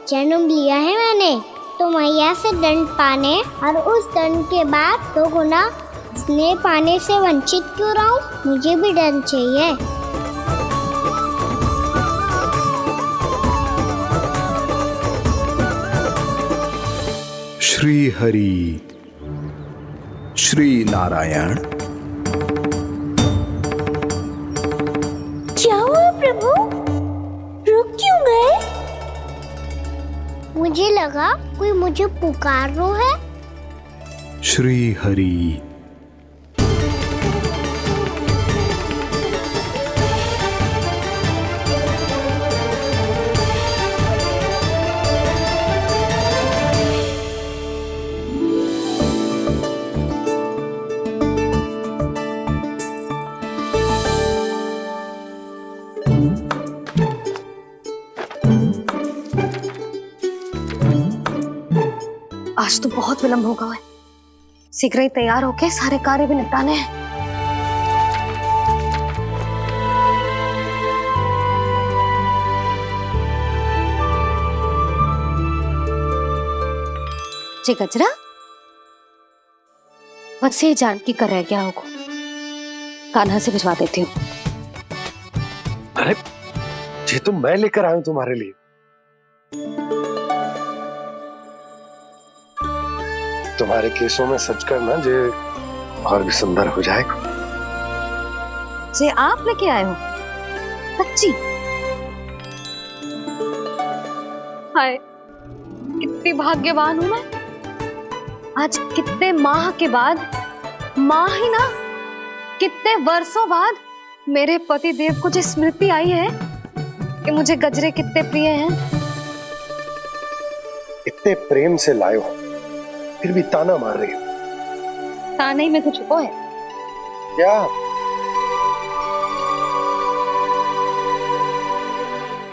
जन्म लिया है मैंने। तो मैया से दंड पाने और उस दंड के बाद 2 गुना स्नेह पाने से वंचित क्यों रहूं? मुझे भी दंड चाहिए। श्री हरि, श्री नारायण। क्या हुआ प्रभु? रुक क्यों गए? मुझे लगा कोई मुझे पुकार रहा है। श्री हरि। आज तो बहुत विलंब होगा है, शीघ्र ही तैयार होके सारे कार्य भी निपटाने हैं। जी गजरा, बस ये जानकी कर रह गया होगा, कान्हा से भिजवा देती हूँ। अरे ये तो मैं लेकर आया हूं तुम्हारे लिए। तुम्हारे केसों में सच करना जे और भी सुंदर हो जाएगा। जे आप लेके आए हो सच्ची? हाय, कितनी भाग्यवान हूं मैं। आज कितने माह के बाद, माह ही ना, कितने वर्षों बाद मेरे पति देव को जो स्मृति आई है कि मुझे गजरे कितने प्रिय हैं। इतने प्रेम से लाए हो, फिर भी ताना मार रही हो। ताने में कुछ छुपो है क्या?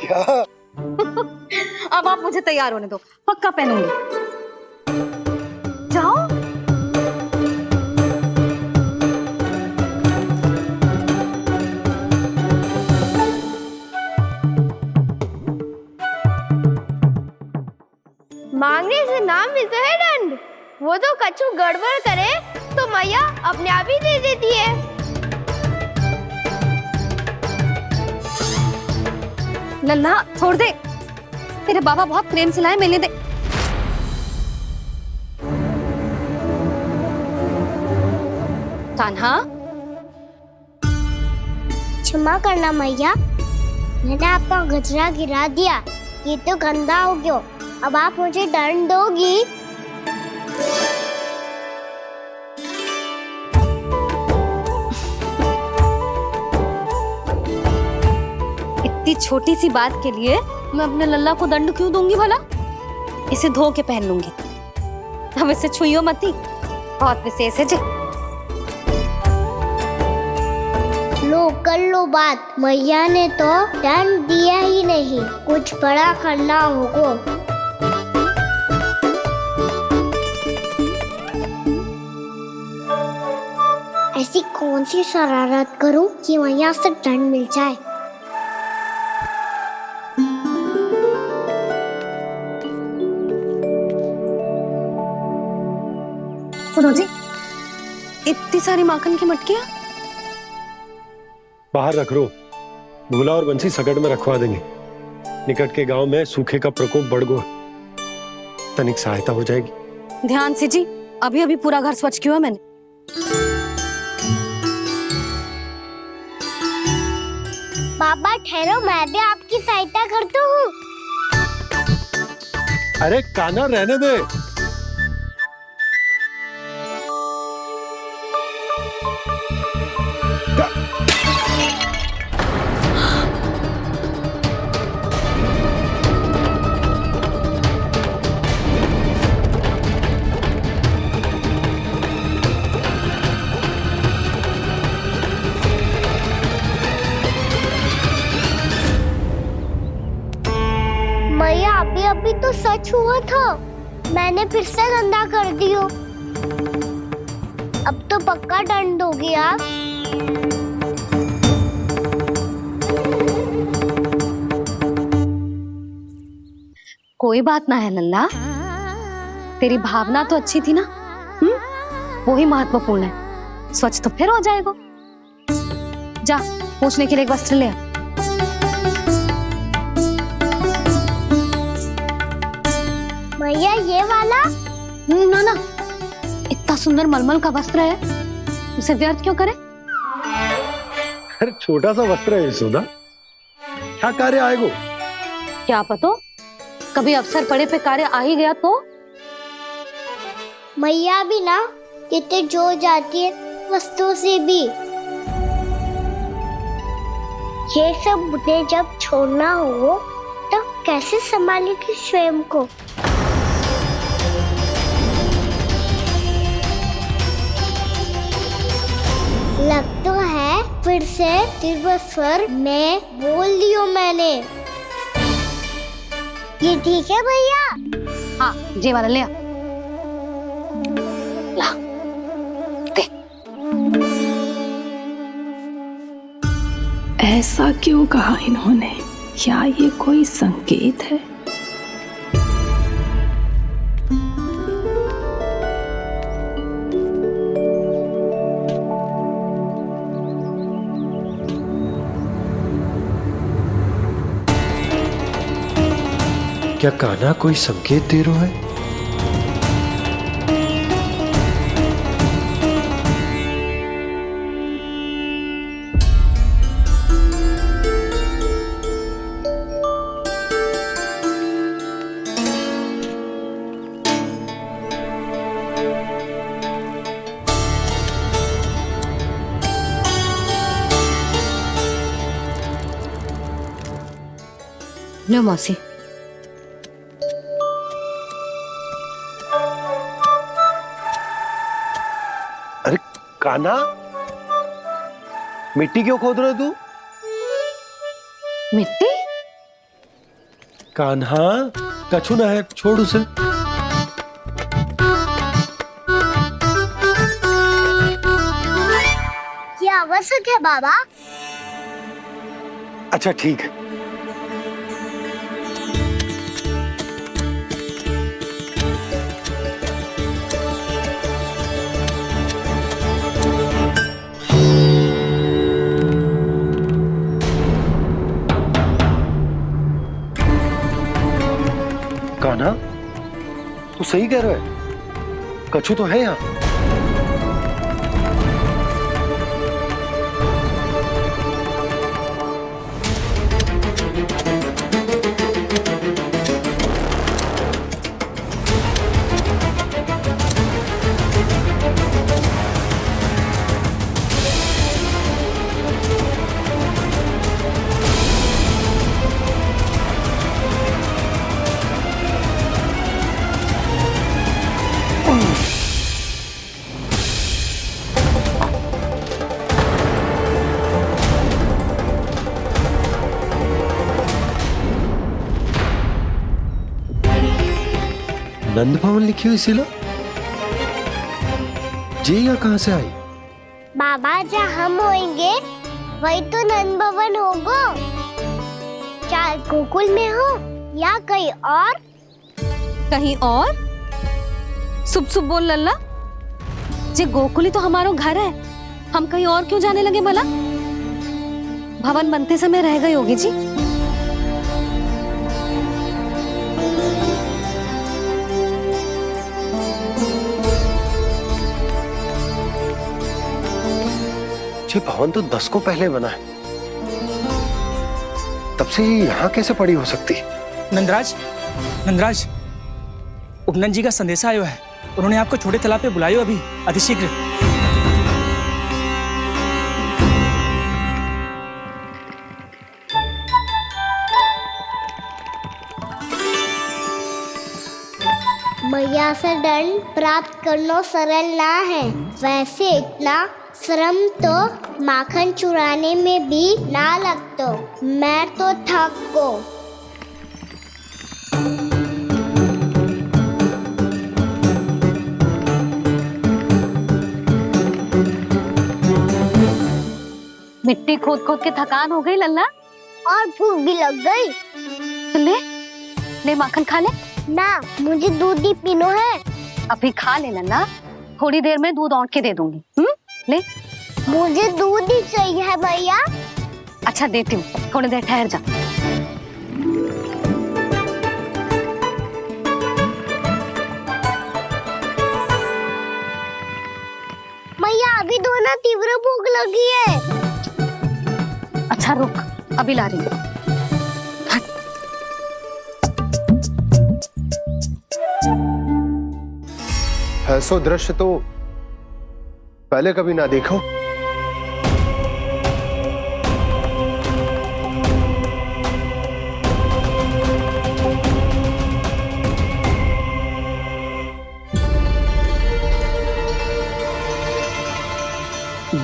क्या? अब आप मुझे तैयार होने दो, पक्का पहनूंगी। जाओ। मांगने से नाम मिलता है दंड। वो तो कछु गड़बड़ करे तो मैया अपने आप ही दे देती है। लल्ला छोड़ दे, तेरे बाबा बहुत प्रेम से लाए, मिलने दे। कान्हा, क्षमा करना मैया, मैंने आपका गजरा गिरा दिया, ये तो गंदा हो गया। अब आप मुझे दंड दोगी? इतनी छोटी सी बात के लिए मैं अपने लल्ला को दंड क्यों दूंगी भला? इसे धो के पहन लूंगी। अब इसे छुइयो मती, बहुत विशेष है जी। लो कर लो बात, मैया ने तो दंड दिया ही नहीं, कुछ बड़ा करना होगा। ऐसी कौन सी शरारत करूं कि मैया से दंड मिल जाए? सुनो जी, इतनी सारी माखन की मटकियां बाहर रख रो, भूला और बंसी सकट में रखवा देंगे। निकट के गांव में सूखे का प्रकोप बढ़ गया, तनिक सहायता हो जाएगी। ध्यान से जी, अभी अभी पूरा घर स्वच्छ किया मैंने। पापा ठहरो, मैं भी आपकी सहायता करता हूँ। अरे कान्हा रहने दे। मैया अभी तो सच हुआ था, मैंने फिर से गंदा कर दियो। अब तो पक्का दंड दोगी आप। कोई बात ना है लल्ला, तेरी भावना तो अच्छी थी ना, वो ही महत्वपूर्ण है। स्वच्छ तो फिर हो जाएगा। जा, पूछने के लिए एक वस्त्र ले आ। भैया ये वाला? ना ना, इतना सुंदर मलमल का वस्त्र है, उसे व्यर्थ क्यों करे? अरे छोटा सा वस्त्र है यशोदा, क्या कार्य आएगा? क्या पता, कभी अवसर पड़े पे कार्य आ ही गया तो? मैया भी ना कितने जो जाती है वस्तुओं से भी। ये सब मुझे जब छोड़ना हो तो कैसे संभालेगी स्वयं को? लग तो है फिर से तीव्र स्वर में बोल दियो मैंने। ये ठीक है भैया? हाँ, ये वाला ले आ। ला, दे। ऐसा क्यों कहा इन्होंने? क्या ये कोई संकेत है? क्या कान्हा कोई संकेत दे रहा है? लो मौसी। अरे कान्हा, मिट्टी क्यों खोद रहे तू? मिट्टी? कान्हा, कछु ना है, छोड़ उसे। ये आवश्यक है बाबा। अच्छा ठीक है। कान्हा, तू सही कह रहा है, कछु तो है यहाँ। नंद भवन लिखी हुई सिला जी यहाँ कहाँ से आई? बाबा जहाँ हम होंगे वही तो नंद भवन होगा। चाहे गोकुल में हो या कहीं और। कहीं और? सुब सुब बोल लल्ला। जे गोकुली तो हमारो घर है, हम कहीं और क्यों जाने लगे भला? भवन बनते समय रह गई होगी जी। ये भवन तो 10 को पहले बना है, तब से ये यहाँ कैसे पड़ी हो सकती? नंदराज, नंदराज, उपनंद जी का संदेशा आयो है। उन्होंने आपको छोटे तालाब पे बुलायो अभी, अतिशीघ्र। मैया से दंड प्राप्त करना सरल ना है। वैसे इतना श्रम तो माखन चुराने में भी ना लगता। मैं तो थक को। मिट्टी खोद खोद के थकान हो गई लल्ला, और भूख भी लग गई। तो ले माखन खा ले। ना, मुझे दूध ही पीना है। अभी खा ले लल्ला, थोड़ी देर में दूध औंट के दे दूंगी। ले। मुझे दूध ही चाहिए है भैया। अच्छा देती हूँ, थोड़ी देर ठहर जा। मैया अभी तो ना तीव्र भूख लगी है। अच्छा रुक, अभी ला रही हूँ। ऐसा दृश्य तो पहले कभी ना देखो।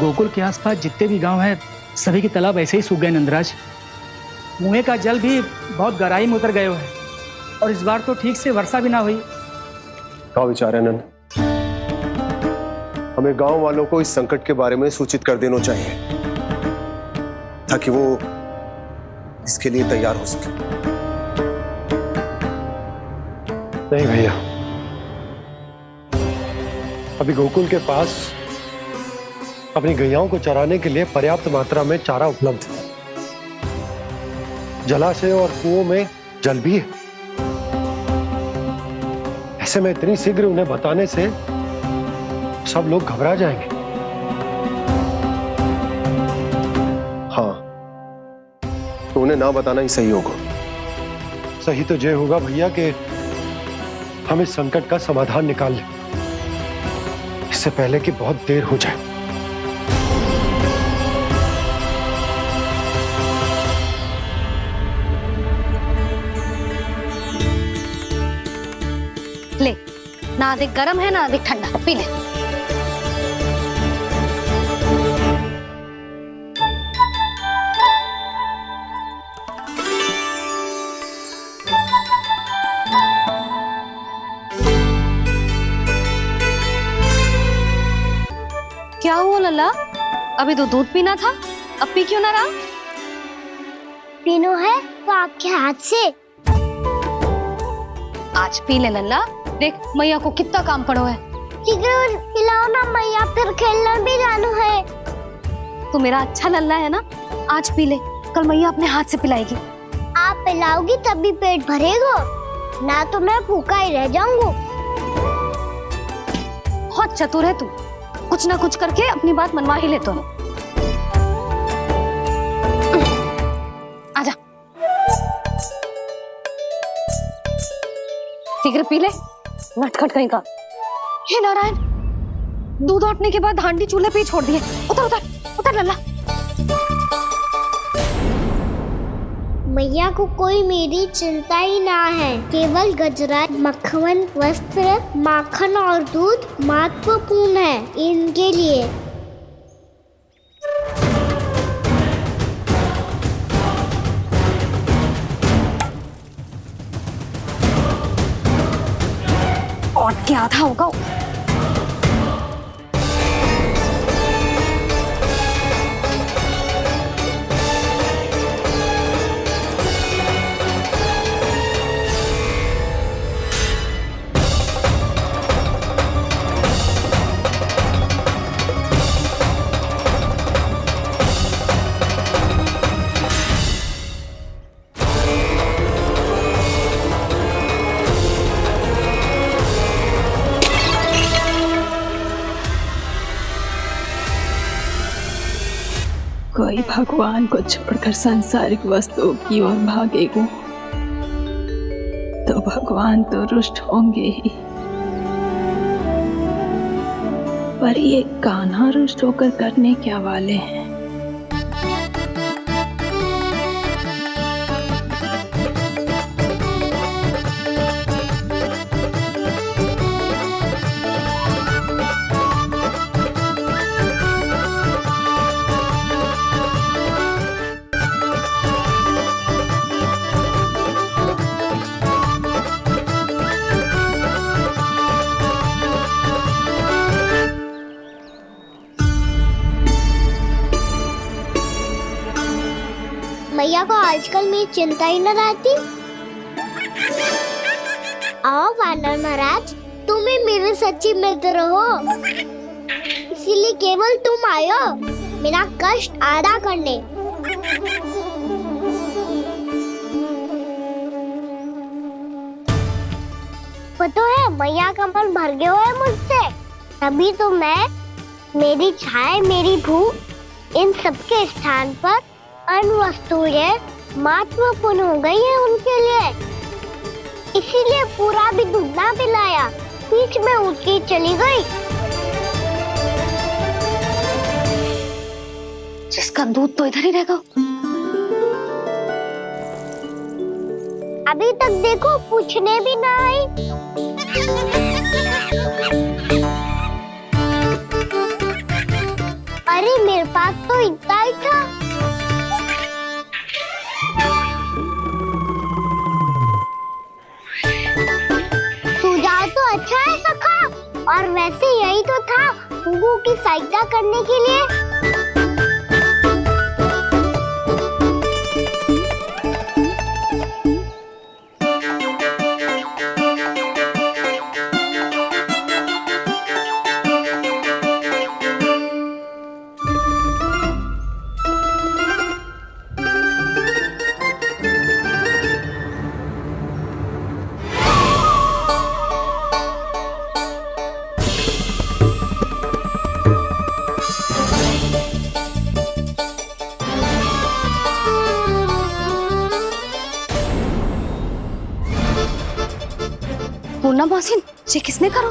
गोकुल के आसपास जितने भी गांव हैं, सभी के तालाब ऐसे ही सूख गए नंदराज। कुएं का जल भी बहुत गहराई में उतर गए है, और इस बार तो ठीक से वर्षा भी ना हुई। क्या विचार है नंद? हमें गांव वालों को इस संकट के बारे में सूचित कर देना चाहिए, ताकि वो इसके लिए तैयार हो सके। नहीं भैया, अभी गोकुल के पास अपनी गैयाओं को चराने के लिए पर्याप्त मात्रा में चारा उपलब्ध है। जलाशय और कुओं में जल भी है। ऐसे में इतनी शीघ्र उन्हें बताने से सब लोग घबरा जाएंगे। हाँ, तो उन्हें ना बताना ही सही होगा। सही तो ये होगा भैया कि हम इस संकट का समाधान निकाल लें, इससे पहले कि बहुत देर हो जाए। ना अधिक गर्म है ना अधिक ठंडा, पी ले। क्या हुआ लल्ला? अभी तो दूध पीना था, अब पी क्यों ना रहा? पीनो है तो आपके हाथ से। आज पी ले लल्ला, देख मैया को कितना काम पड़ो है। शीघ्र पिलाओ ना मैया, फिर खेलने भी जाना है। तू मेरा अच्छा लल्ला है ना, आज पी ले, कल मैया अपने हाथ से पिलाएगी। आप पिलाओगी तभी पेट भरेगा, ना तो मैं भूखा ही रह जाऊंगा। बहुत चतुर है तू, कुछ ना कुछ करके अपनी बात मनवा ही लेता है। आजा, शीघ्र पी ले, नटखट कहीं का। हे नारायण, दूध औटने के बाद हांडी चूल्हे पे ही छोड़ दिए। उतर उतर उतर लल्ला। मैया को कोई मेरी चिंता ही ना है, केवल गजरा, मक्खन, वस्त्र, माखन और दूध महत्वपूर्ण है इनके लिए। और क्या था होगा? कोई भगवान को छोड़कर सांसारिक वस्तुओं की ओर भागेगा तो भगवान तो रुष्ट होंगे ही, पर ये कान्हा रुष्ट होकर करने क्या वाले हैं? मैया को आजकल मेरी चिंता ही न रहती। आओ वानर महाराज, तुम ही मेरे सच्ची मित्र हो, इसीलिए केवल तुम आयो मेरा कष्ट आधा करने। पता है मैया का मन भर गया है मुझसे, तभी तो मैं, मेरी छाया, मेरी भूख, इन सबके स्थान पर अन्य वस्तुएं महत्वपूर्ण हो गई है उनके लिए। इसीलिए पूरा भी दूध ना पिलाया, बीच में उठ के चली गई। जिसका दूध तो इधर ही रहेगा। अभी तक देखो पूछने भी ना आई। अरे मेरे पास तो इतना ही था। तो अच्छा है सखा, और वैसे यही तो था गुगु की सहायता करने के लिए। पूर्णा मासी, ये किसने करो?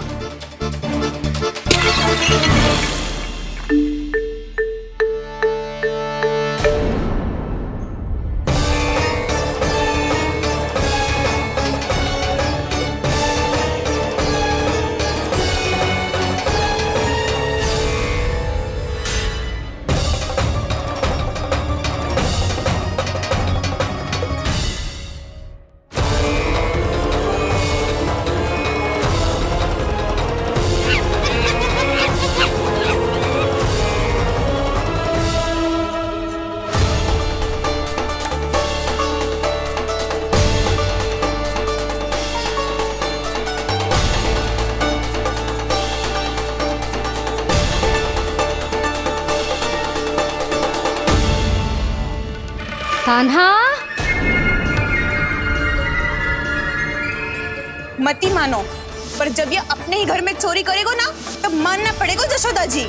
कान्हा, मत ही मानो, पर जब ये अपने ही घर में चोरी करेगो ना, तब मानना पड़ेगा जशोदा जी।